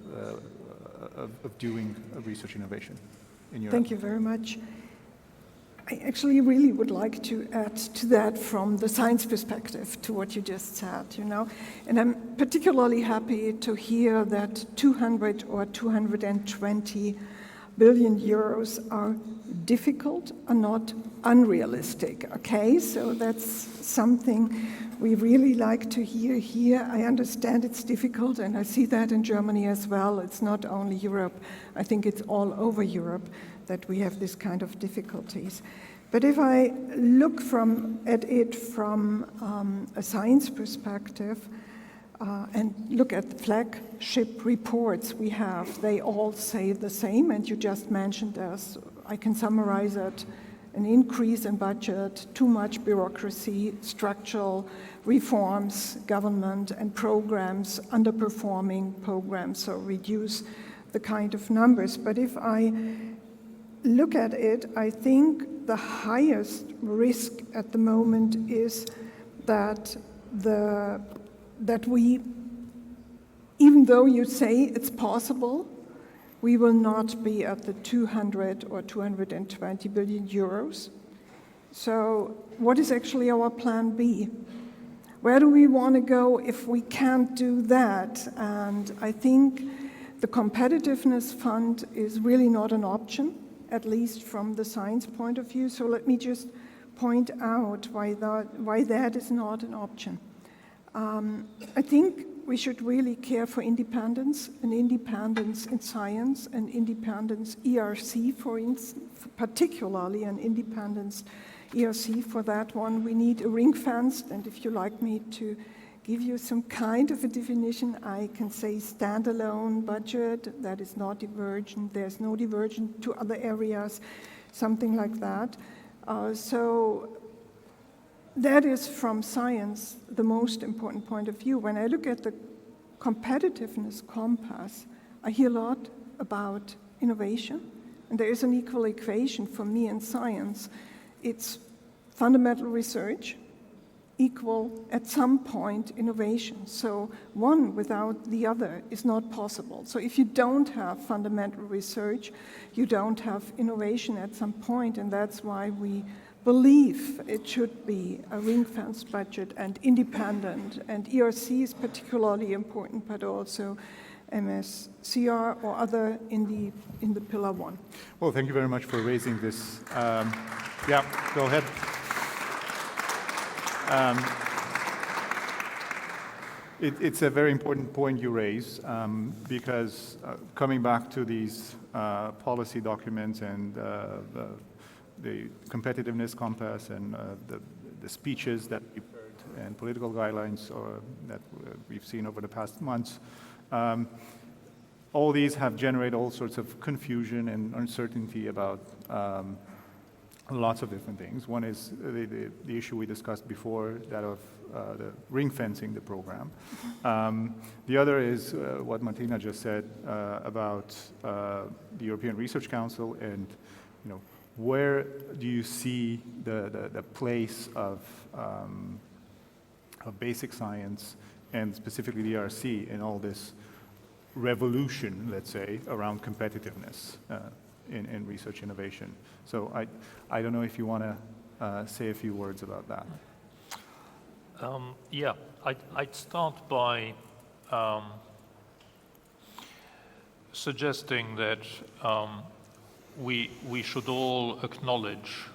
doing research innovation in Europe?
Thank you very much. I actually really would like to add to that from the science perspective to what you just said, And I'm particularly happy to hear that 200 or 220 billion euros are difficult and not unrealistic, okay? So that's something we really like to hear here. I understand it's difficult, and I see that in Germany as well. It's not only Europe. I think it's all over Europe that we have this kind of difficulties. But if I look at it from a science perspective and look at the flagship reports we have, they all say the same, and you just mentioned as I can summarize it, an increase in budget, too much bureaucracy, structural reforms, government and programs, underperforming programs, so reduce the kind of numbers. But if I look at it, I think the highest risk at the moment is that we, even though you say it's possible, we will not be at the 200 or 220 billion euros. So what is actually our plan B? Where do we want to go if we can't do that? And I think the competitiveness fund is really not an option, at least from the science point of view. So let me just point out why that is not an option. I think we should really care for independence, and independence in science, and independence ERC, for instance, particularly an independence ERC. For that one, we need a ring-fenced, and if you like me to give you some kind of a definition, I can say standalone budget that is not divergent. There's no divergent to other areas, something like that. So that is, from science, the most important point of view. When I look at the competitiveness compass, I hear a lot about innovation, and there is an equal equation for me in science. It's fundamental research equal, at some point, innovation. So one without the other is not possible. So if you don't have fundamental research, you don't have innovation at some point, and that's why we believe it should be a ring-fenced budget and independent. And ERC is particularly important, but also MSCR or other in the Pillar 1.
Well, thank you very much for raising this. Yeah, go ahead. It's a very important point you raise, because coming back to these policy documents and the competitiveness compass and the speeches that we've heard and political guidelines that we've seen over the past months, all these have generated all sorts of confusion and uncertainty about lots of different things. One is the issue we discussed before, that of the ring fencing the program. The other is what Martina just said about the European Research Council, and where do you see the place of basic science and specifically the ERC in all this revolution, let's say, around competitiveness in research innovation. So I don't know if you want to say a few words about that.
Yeah, I'd start by suggesting that we should all acknowledge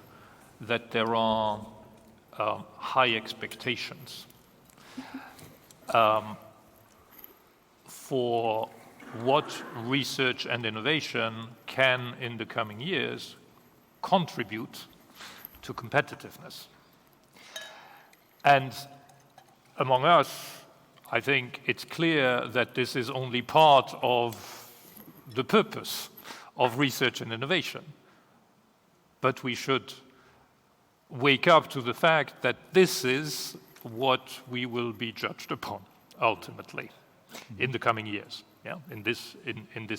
that there are high expectations for what research and innovation can, in the coming years, contribute to competitiveness. And among us, I think it's clear that this is only part of the purpose of research and innovation. But we should wake up to the fact that this is what we will be judged upon, ultimately, in the coming years. Yeah, in this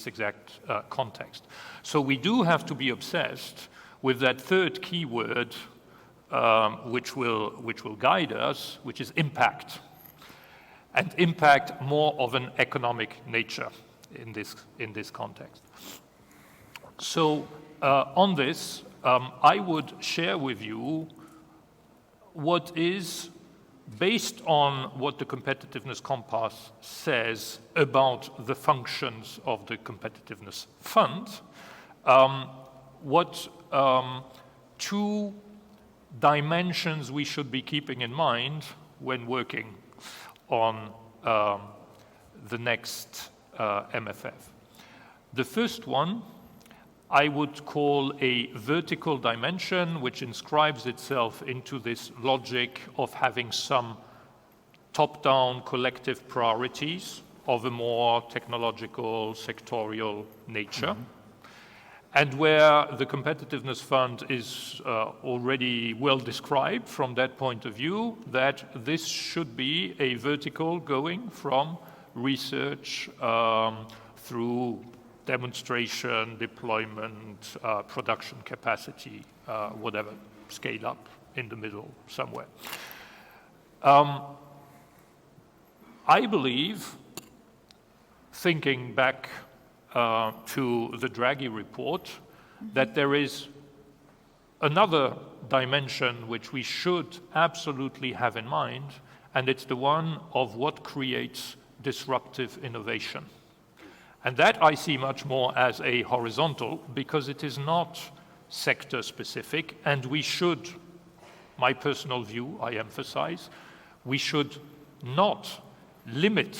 exact context. So we do have to be obsessed with that third keyword, which will guide us, which is impact, and impact more of an economic nature in this context. So on this, I would share with you what is based on what the Competitiveness Compass says about the functions of the Competitiveness Fund, what two dimensions we should be keeping in mind when working on the next MFF. The first one I would call a vertical dimension, which inscribes itself into this logic of having some top-down collective priorities of a more technological, sectorial nature. And where the Competitiveness Fund is already well described from that point of view, that this should be a vertical going from research through demonstration, deployment, production capacity, whatever, scale up in the middle somewhere. I believe, thinking back to the Draghi report, that there is another dimension which we should absolutely have in mind, and it's the one of what creates disruptive innovation. And that I see much more as a horizontal, because it is not sector specific, and we should, my personal view, I emphasize, we should not limit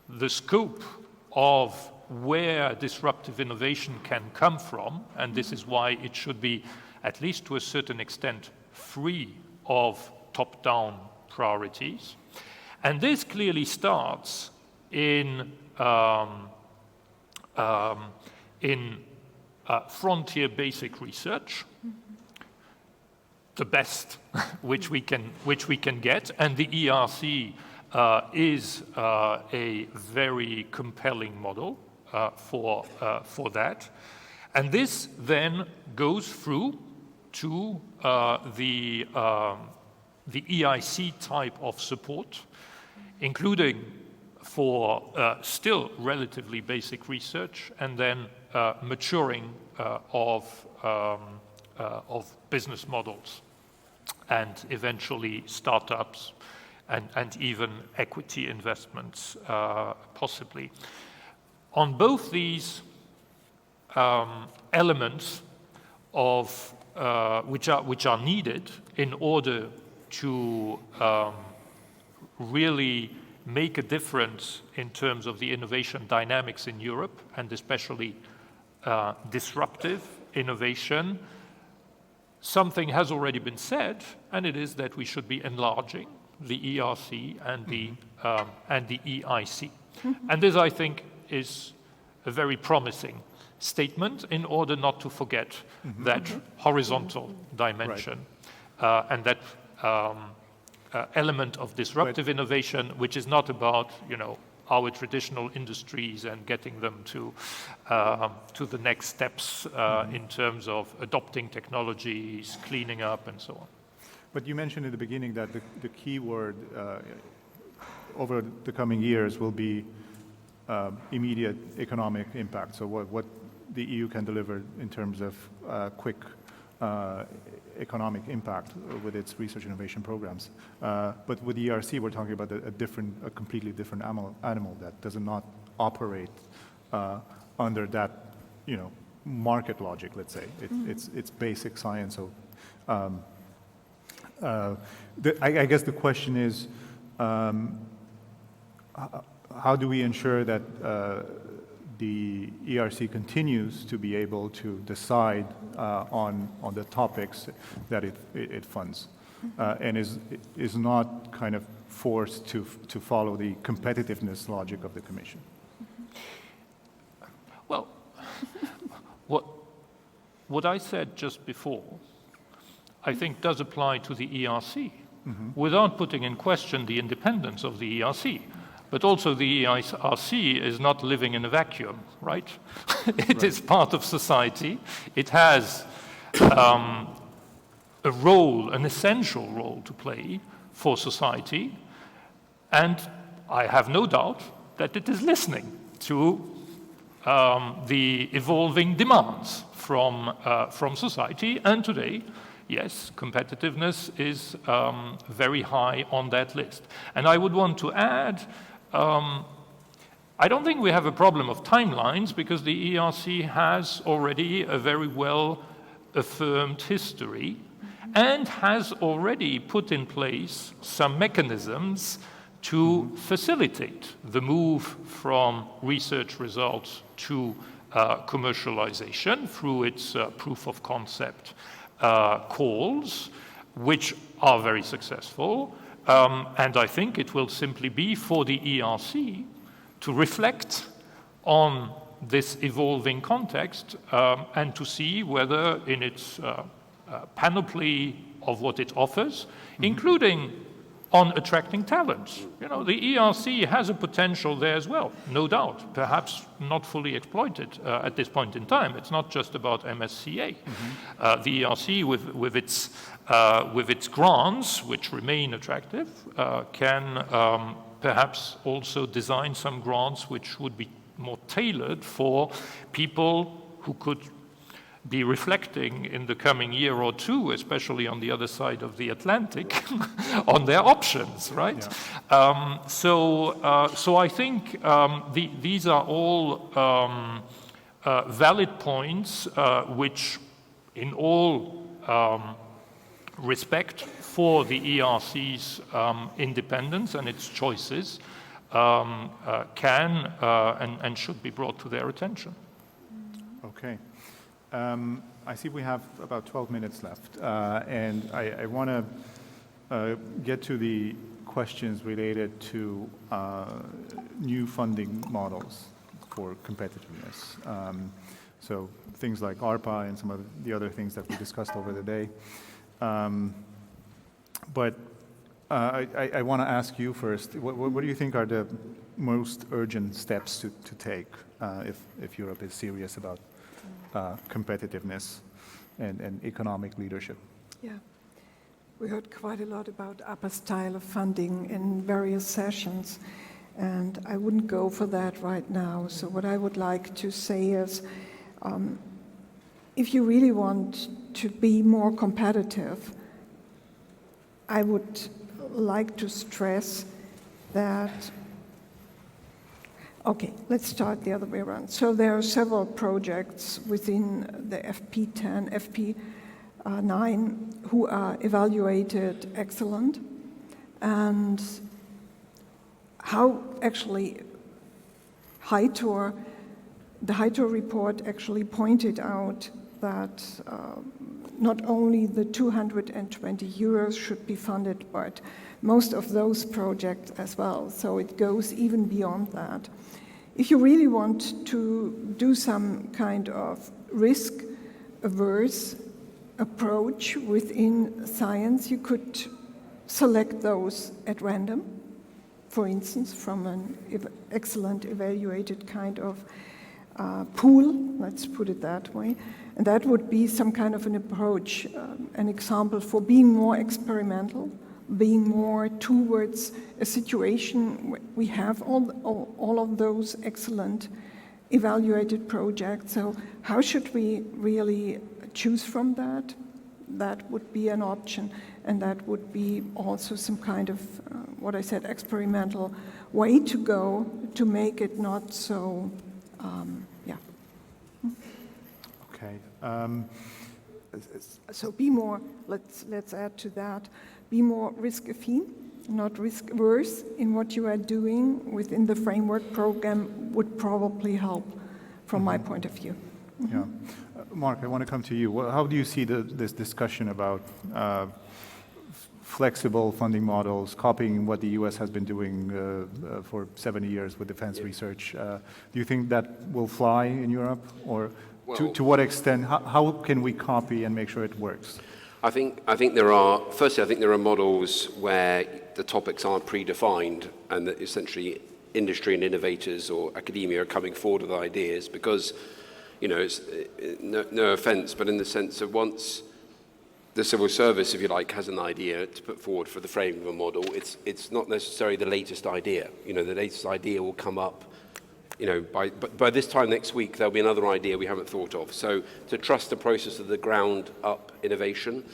the scope of where disruptive innovation can come from, and this is why it should be, at least to a certain extent, free of top-down priorities. And this clearly starts in frontier basic research, the best which we can get, and the ERC is a very compelling model for that. And this then goes through to the EIC type of support, including for still relatively basic research, and then maturing of business models, and eventually startups, and even equity investments, possibly. On both these elements of which are needed in order to really make a difference in terms of the innovation dynamics in Europe, and especially disruptive innovation, something has already been said, and it is that we should be enlarging the ERC and the EIC. And this, I think, is a very promising statement in order not to forget that horizontal dimension, and that element of disruptive innovation, which is not about, our traditional industries and getting them to the next steps in terms of adopting technologies, cleaning up, and so on.
But you mentioned in the beginning that the key word over the coming years will be immediate economic impact. So what the EU can deliver in terms of quick economic impact with its research innovation programs. But with the ERC, we're talking about a completely different animal that does not operate under that, market logic, let's say. It's basic science. So I guess the question is, how do we ensure that the ERC continues to be able to decide on the topics that it funds, and is not kind of forced to follow the competitiveness logic of the Commission?
Well, what I said just before, I think does apply to the ERC, without putting in question the independence of the ERC. But also the ERC is not living in a vacuum, right? It is part of society. It has a role, an essential role to play for society. And I have no doubt that it is listening to the evolving demands from society. And today, yes, competitiveness is very high on that list. And I would want to add, I don't think we have a problem of timelines because the ERC has already a very well affirmed history and has already put in place some mechanisms to facilitate the move from research results to commercialization through its proof of concept calls, which are very successful. And I think it will simply be for the ERC to reflect on this evolving context and to see whether in its panoply of what it offers, including on attracting talents. You know, the ERC has a potential there as well, no doubt, perhaps not fully exploited at this point in time. It's not just about MSCA. The ERC, with its grants, which remain attractive, can perhaps also design some grants which would be more tailored for people who could be reflecting in the coming year or two, especially on the other side of the Atlantic, on their options, right? Yeah. So I think these are all valid points which, in all respect for the ERC's independence and its choices, can and should be brought to their attention.
Okay. I see we have about 12 minutes left, and I want to get to the questions related to new funding models for competitiveness. So things like ARPA and some of the other things that we discussed over the day. But I want to ask you first, what do you think are the most urgent steps to take if Europe is serious about competitiveness and economic leadership?
Yeah, we heard quite a lot about ARPA style of funding in various sessions, and I wouldn't go for that right now. So what I would like to say is, if you really want to be more competitive, I would like to stress that. Okay, let's start the other way around. So there are several projects within the FP10, FP9 who are evaluated excellent, and how actually the Heitor report actually pointed out that not only the 220 euros should be funded, but most of those projects as well. So it goes even beyond that. If you really want to do some kind of risk-averse approach within science, you could select those at random, for instance, from an excellent evaluated kind of pool, let's put it that way. And that would be some kind of an approach, an example for being more experimental, being more towards a situation where we have all of those excellent evaluated projects. So how should we really choose from that? That would be an option, and that would be also some kind of, what I said, experimental way to go to make it not so,
Okay.
So be more, let's add to that, be more risk-affine, not risk-averse in what you are doing within the framework program would probably help from my point of view.
Yeah. Marc, I want to come to you. How do you see this discussion about flexible funding models, copying what the US has been doing for 70 years with defense research? Do you think that will fly in Europe? Or to what extent, how can we copy and make sure it works?
I think there are models where the topics aren't predefined and that essentially industry and innovators or academia are coming forward with ideas because, you know, it's no offense, but in the sense of once the civil service, if you like, has an idea to put forward for the framing of a model, it's not necessarily the latest idea. You know, the latest idea will come up by this time next week, there'll be another idea we haven't thought of. So to trust the process of the ground up innovation.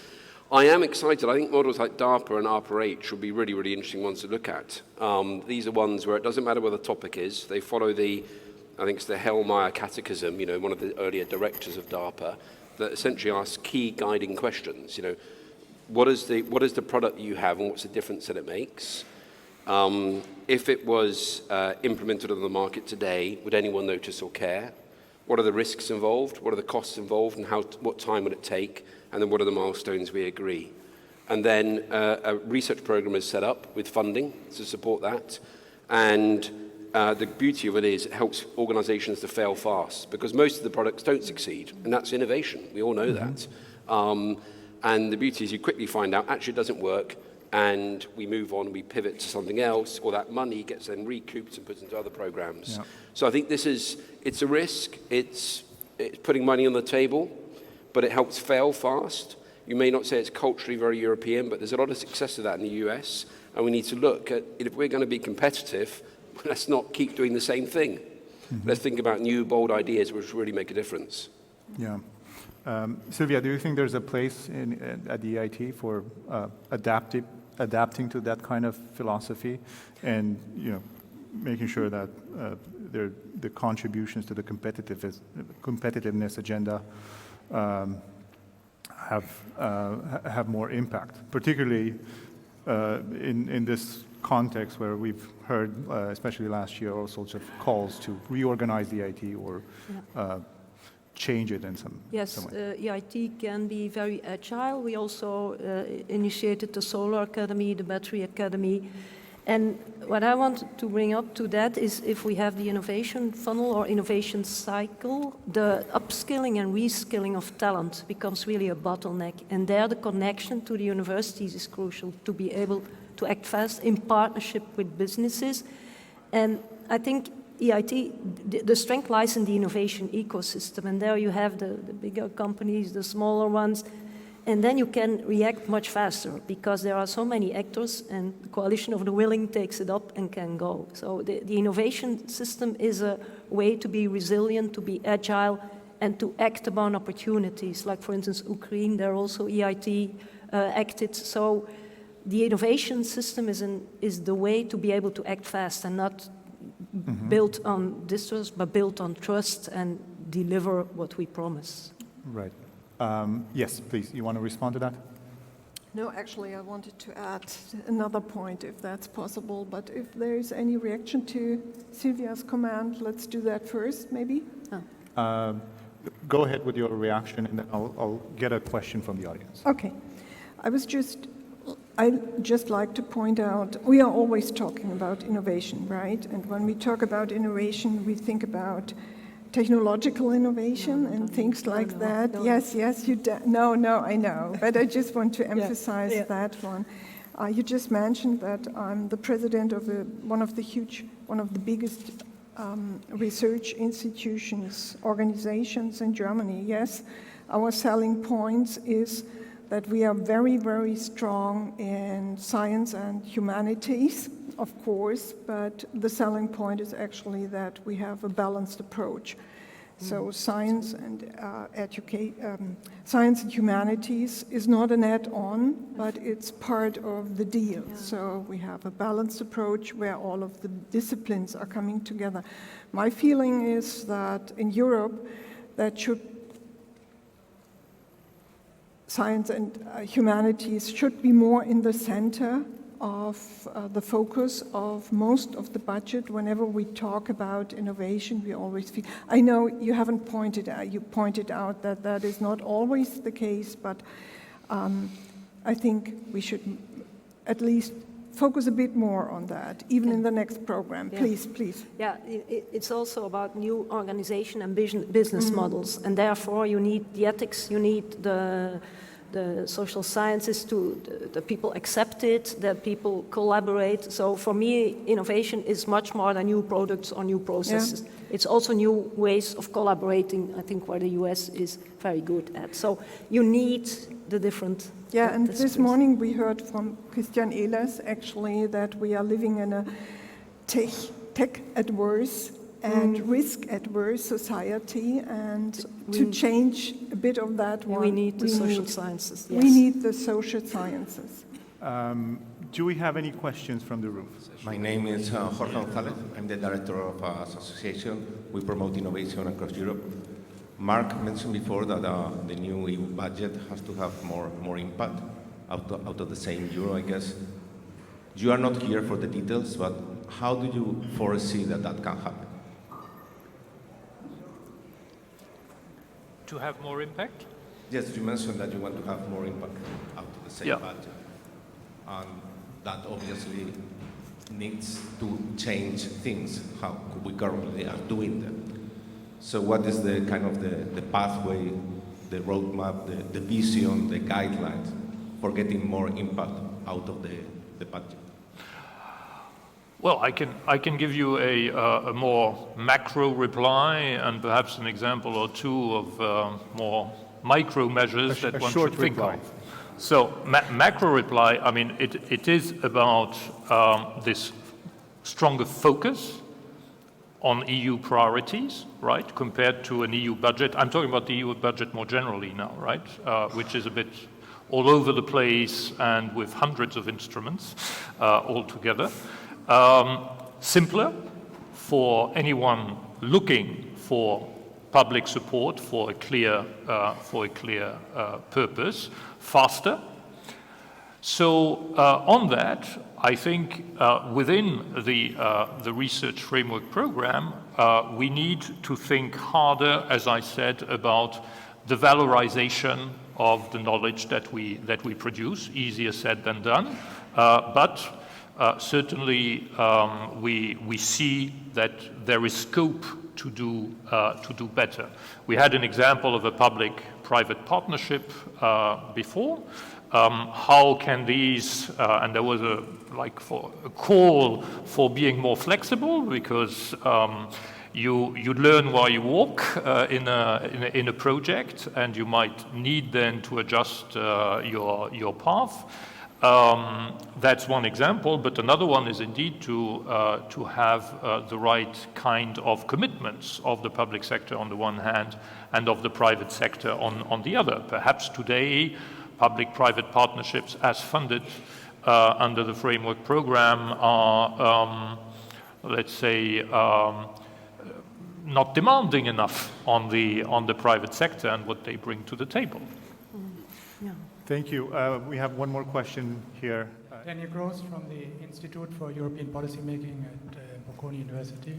I am excited. I think models like DARPA and ARPA-H will be really, really interesting ones to look at. These are ones where it doesn't matter what the topic is. They follow I think it's the Hellmeyer Catechism, one of the earlier directors of DARPA, that essentially asks key guiding questions. What is the product you have and what's the difference that it makes? If it was implemented on the market today, would anyone notice or care? What are the risks involved? What are the costs involved? And what time would it take? And then what are the milestones we agree? And then a research program is set up with funding to support that. And the beauty of it is it helps organizations to fail fast because most of the products don't succeed. And that's innovation. We all know that. And the beauty is you quickly find out, actually it doesn't work. And we move on, we pivot to something else, or that money gets then recouped and put into other programs. Yeah. So I think it's a risk. It's putting money on the table, but it helps fail fast. You may not say it's culturally very European, but there's a lot of success of that in the US, and we need to look at, if we're going to be competitive, let's not keep doing the same thing. Let's think about new, bold ideas which really make a difference.
Yeah. Sylvia, do you think there's a place at the EIT for adapting to that kind of philosophy and making sure that the contributions to the competitiveness agenda have more impact, particularly in this context where we've heard, especially last year, all sorts of calls to reorganize the EIT or change it in some way.
Yes, EIT can be very agile. We also initiated the Solar Academy, the Battery Academy. And what I want to bring up to that is if we have the innovation funnel or innovation cycle, the upskilling and reskilling of talent becomes really a bottleneck. And there the connection to the universities is crucial to be able to act fast in partnership with businesses. And I think EIT, the strength lies in the innovation ecosystem, and there you have the bigger companies, the smaller ones, and then you can react much faster because there are so many actors and the coalition of the willing takes it up and can go. So the innovation system is a way to be resilient, to be agile, and to act upon opportunities. Like for instance, Ukraine, there also EIT acted. So the innovation system is the way to be able to act fast and not built on distrust, but built on trust and deliver what we promise.
Right. Yes, please. You want to respond to that?
No, actually, I wanted to add another point, if that's possible. But if there's any reaction to Sylvia's comment, let's do that first, maybe.
Go ahead with your reaction, and then I'll get a question from the audience.
Okay. I'd just like to point out, we are always talking about innovation, right? And when we talk about innovation, we think about technological innovation and things like that. Yes, you do. No, I know. But I just want to emphasize that one. You just mentioned that I'm the president of one of the biggest research institutions, organizations in Germany. Yes, our selling points is that we are very, very strong in science and humanities, of course, but the selling point is actually that we have a balanced approach. So science and science and humanities is not an add-on, but it's part of the deal. So we have a balanced approach where all of the disciplines are coming together. My feeling is that in Europe, science and humanities should be more in the center of the focus of most of the budget. Whenever we talk about innovation, we always feel, I know you haven't pointed out that that is not always the case, but I think we should at least focus a bit more on that, even in the next program. Please.
Yeah, it's also about new organization and business models, and therefore you need the ethics, you need the social sciences the people accept it, that people collaborate. So for me, innovation is much more than new products or new processes. Yeah. It's also new ways of collaborating, I think, where the US is very good at. So you need the different
and this morning we heard from Christian Ehlers, actually, that we are living in a tech-adverse and risk-averse society, and to change a bit of that one,
we need the social sciences. Yes.
We need the social sciences.
Do we have any questions from the room?
My name is Jorge Gonzalez. I'm the director of an association. We promote innovation across Europe. Marc mentioned before that the new EU budget has to have more impact out of the same euro, I guess. You are not here for the details, but how do you foresee that can happen?
To have more impact?
Yes, you mentioned that you want to have more impact out of the same budget. And that obviously needs to change things, how we currently are doing them. So what is the kind of the pathway, the roadmap, the vision, the guidelines for getting more impact out of the budget?
Well, I can give you a more macro reply and perhaps an example or two of more micro measures that one should think of. So macro reply, I mean, it is about this stronger focus on EU priorities, right, compared to an EU budget. I'm talking about the EU budget more generally now, right, which is a bit all over the place and with hundreds of instruments altogether. Simpler for anyone looking for public support for a clear purpose, faster. So on that, I think within the research framework program, we need to think harder, as I said, about the valorization of the knowledge that we produce. Easier said than done, but certainly we see that there is scope to do better. We had an example of a public-private partnership before. How can these, and there was a call for being more flexible, because you learn while you walk in a project, and you might need then to adjust your path. That's one example, but another one is indeed to have the right kind of commitments of the public sector on the one hand and of the private sector on the other. Perhaps today, public-private partnerships as funded under the framework program are, let's say, not demanding enough on the private sector and what they bring to the table.
Yeah.
Thank you. We have one more question here.
Daniel Gross from the Institute for European Policymaking at Bocconi University.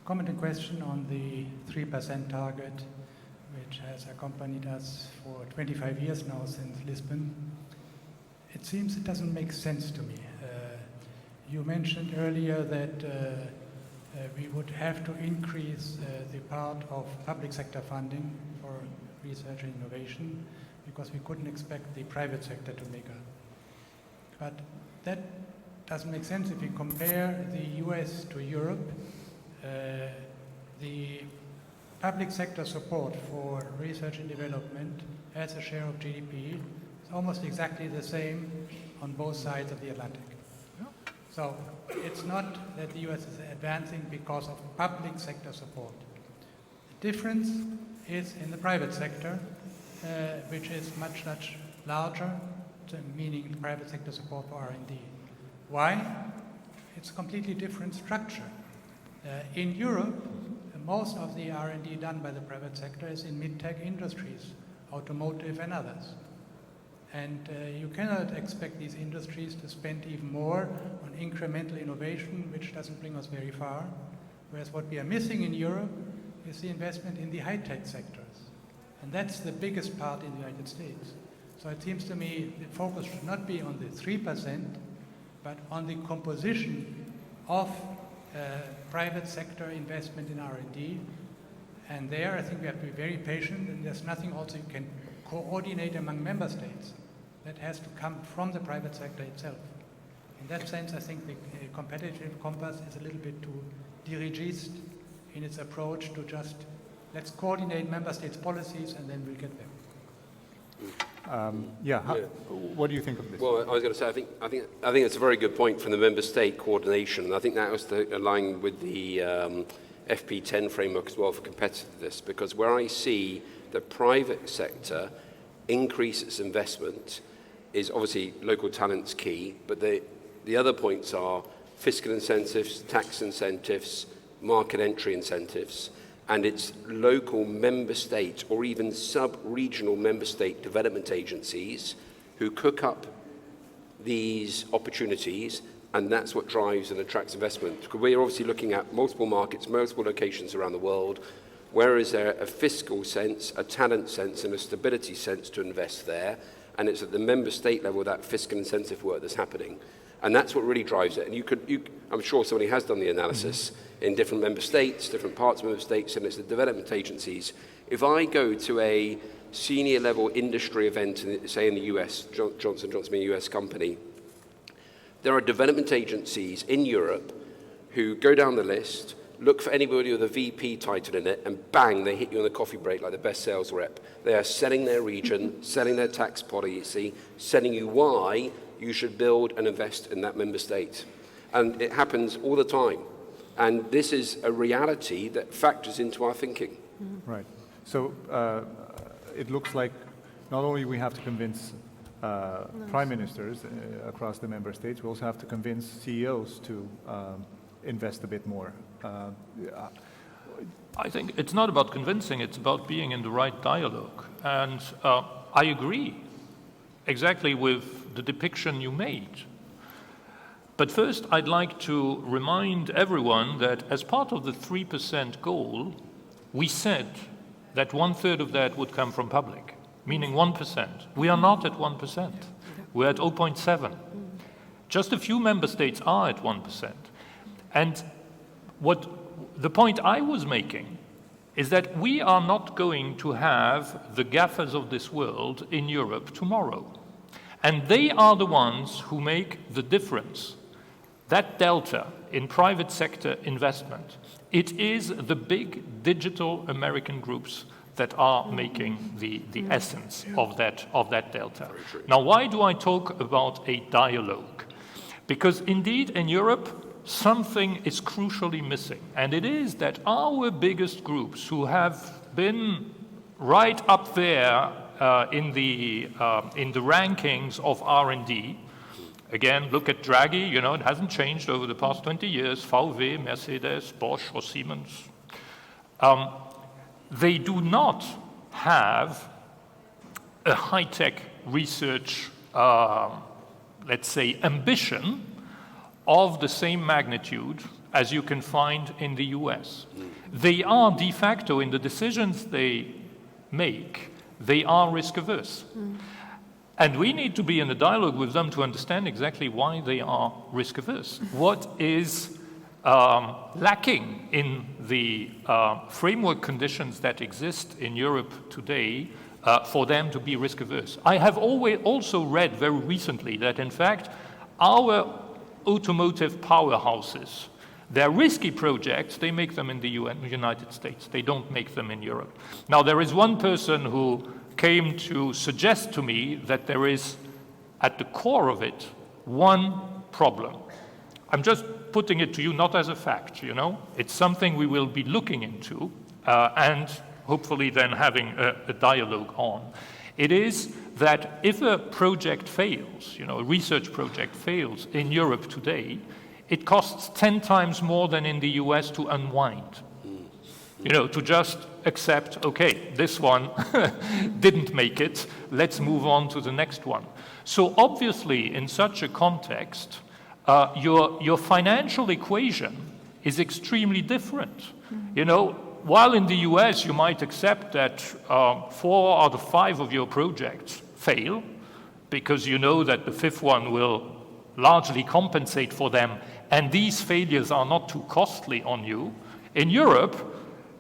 Comment and question on the 3% target, which has accompanied us for 25 years now since Lisbon. It seems it doesn't make sense to me. You mentioned earlier that we would have to increase the part of public sector funding for research and innovation, because we couldn't expect the private sector to make up. But that doesn't make sense if you compare the US to Europe. The public sector support for research and development as a share of GDP is almost exactly the same on both sides of the Atlantic. So it's not that the US is advancing because of public sector support. The difference is in the private sector, which is much larger, meaning private sector support for R&D. Why? It's a completely different structure. In Europe, most of the R&D done by the private sector is in mid-tech industries, automotive and others. And you cannot expect these industries to spend even more on incremental innovation, which doesn't bring us very far. Whereas what we are missing in Europe is the investment in the high-tech sectors. And that's the biggest part in the United States. So it seems to me the focus should not be on the 3%, but on the composition of private sector investment in R&D. And there I think we have to be very patient, and there's nothing also you can coordinate among member states. That has to come from the private sector itself. In that sense, I think the competitive compass is a little bit too dirigist in its approach to just let's coordinate member states' policies and then we'll get there.
What do you think of this?
Well, I was going to say, I think it's a very good point from the member state coordination. And I think that was aligned with the FP10 framework as well for competitiveness, because where I see the private sector increase its investment is obviously local talent's key, but the other points are fiscal incentives, tax incentives, market entry incentives, and it's local member state or even sub-regional member state development agencies who cook up these opportunities, and that's what drives and attracts investment. Because we're obviously looking at multiple markets, multiple locations around the world. Where is there a fiscal sense, a talent sense, and a stability sense to invest there? And it's at the member state level that fiscal incentive work that's happening. And that's what really drives it. And I'm sure somebody has done the analysis in different member states, different parts of member states, and it's the development agencies. If I go to a senior level industry event, say in the US, Johnson & Johnson being a US company, there are development agencies in Europe who go down the list, look for anybody with a VP title in it, and bang, they hit you on the coffee break like the best sales rep. They are selling their region, selling their tax policy, selling you why you should build and invest in that member state. And it happens all the time. And this is a reality that factors into our thinking.
Right. So it looks like not only we have to convince prime ministers across the member states, we also have to convince CEOs to invest a bit more.
I think it's not about convincing, it's about being in the right dialogue. And I agree exactly with the depiction you made. But first, I'd like to remind everyone that as part of the 3% goal, we said that 1/3 of that would come from public, meaning 1%. We are not at 1%. We're at 0.7. Just a few member states are at 1%. And the point I was making is that we are not going to have the GAFAs of this world in Europe tomorrow. And they are the ones who make the difference. That delta in private sector investment, it is the big digital American groups that are making the essence of that delta. Now, why do I talk about a dialogue? Because indeed in Europe, something is crucially missing, and it is that our biggest groups who have been right up there in the rankings of R&D. Again, look at Draghi, it hasn't changed over the past 20 years, VW, Mercedes, Bosch, or Siemens. They do not have a high-tech research, let's say, ambition of the same magnitude as you can find in the US. They are de facto, in the decisions they make, they are risk-averse. And we need to be in a dialogue with them to understand exactly why they are risk-averse. What is lacking in the framework conditions that exist in Europe today for them to be risk-averse? I have also read very recently that, in fact, our automotive powerhouses, their risky projects, they make them in the United States. They don't make them in Europe. Now, there is one person who came to suggest to me that there is, at the core of it, one problem. I'm just putting it to you not as a fact, It's something we will be looking into and hopefully then having a dialogue on. It is that if a project fails, a research project fails in Europe today, it costs 10 times more than in the US to unwind. To just accept, okay, this one didn't make it, let's move on to the next one. So obviously, in such a context, your financial equation is extremely different. While in the US you might accept that 4 out of 5 of your projects fail, because you know that the 5th one will largely compensate for them, and these failures are not too costly on you. In Europe,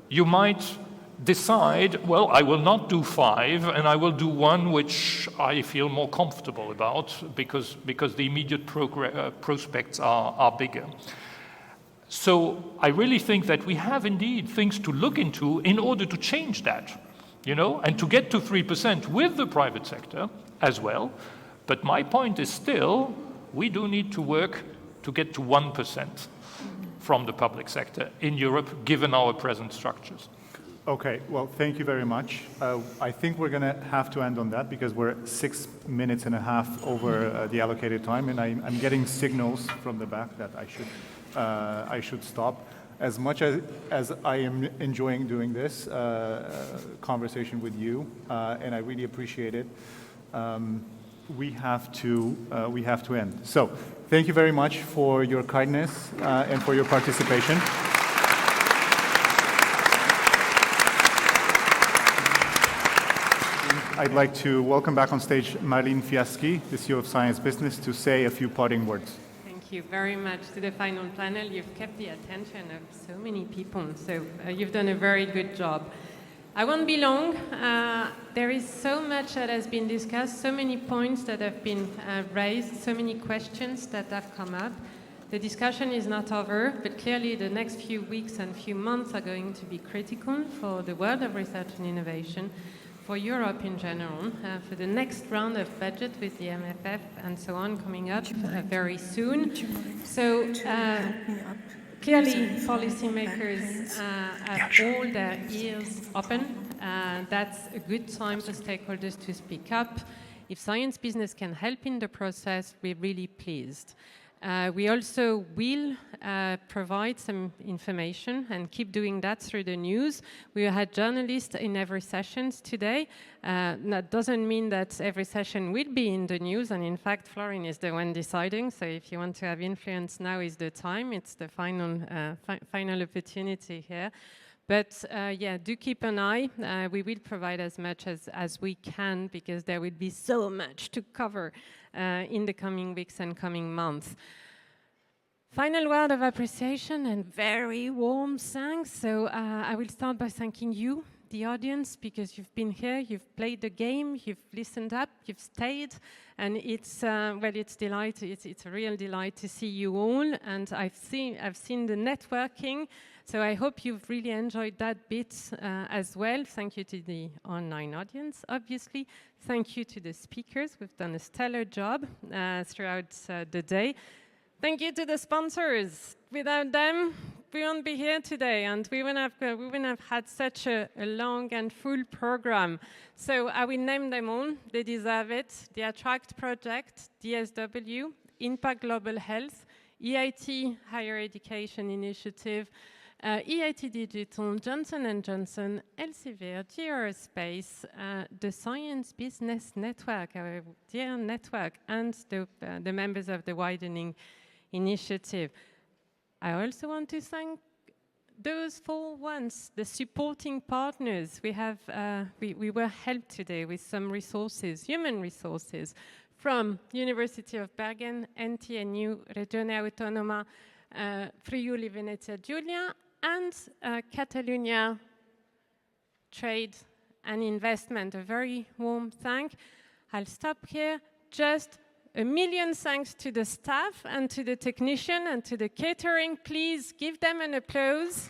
you might decide, well, I will not do 5, and I will do 1 which I feel more comfortable about because the immediate prospects are bigger. So I really think that we have indeed things to look into in order to change that, and to get to 3% with the private sector as well. But my point is still, we do need to work to get to 1% from the public sector in Europe, given our present structures.
Okay, well, thank you very much. I think we're going to have to end on that because we're 6 minutes and a half over the allocated time, and I'm getting signals from the back that I should stop. As much as I am enjoying doing this conversation with you, and I really appreciate it, we have to end. So, thank you very much for your kindness and for your participation. I'd like to welcome back on stage Marlene Fiaschi, the CEO of Science Business, to say a few parting words.
Thank you very much to the final panel. You've kept the attention of so many people, so you've done a very good job. I won't be long. There is so much that has been discussed, so many points that have been raised, so many questions that have come up. The discussion is not over, but clearly the next few weeks and few months are going to be critical for the world of research and innovation, for Europe in general, for the next round of budget with the MFF and so on coming up very soon. So clearly policymakers have all their ears open. That's a good time for stakeholders to speak up. If Science Business can help in the process, we're really pleased. We also will provide some information and keep doing that through the news. We had journalists in every session today. That doesn't mean that every session will be in the news, and in fact, Florin is the one deciding, so if you want to have influence, now is the time. It's the final opportunity here. But yeah, do keep an eye. We will provide as much as we can because there will be so much to cover in the coming weeks and coming months. Final word of appreciation and very warm thanks. So I will start by thanking you, the audience, because you've been here, you've played the game, you've listened up, you've stayed, and it's well, it's a real delight to see you all. And I've seen the networking. So I hope you've really enjoyed that bit as well. Thank you to the online audience, obviously. Thank you to the speakers. We've done a stellar job throughout the day. Thank you to the sponsors. Without them, we won't be here today, and we wouldn't have had such a long and full program. So I will name them all. They deserve it. The Attract Project, DSW, Impact Global Health, EIT Higher Education Initiative, EIT Digital, Johnson & Johnson, Elsevier, GE Aerospace, the Science Business Network, our dear network, and the members of the Widening Initiative. I also want to thank those 4 ones, the supporting partners. We were helped today with some resources, human resources, from University of Bergen, NTNU, Regione Autonoma, Friuli Venezia Giulia, and Catalonia Trade and Investment. A very warm thank. I'll stop here. Just a million thanks to the staff and to the technician and to the catering. Please give them an applause.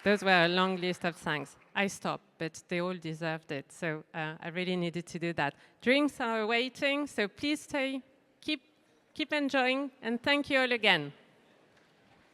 Those were a long list of thanks. I stopped, but they all deserved it, so I really needed to do that. Drinks are waiting, so please stay, keep enjoying, and thank you all again.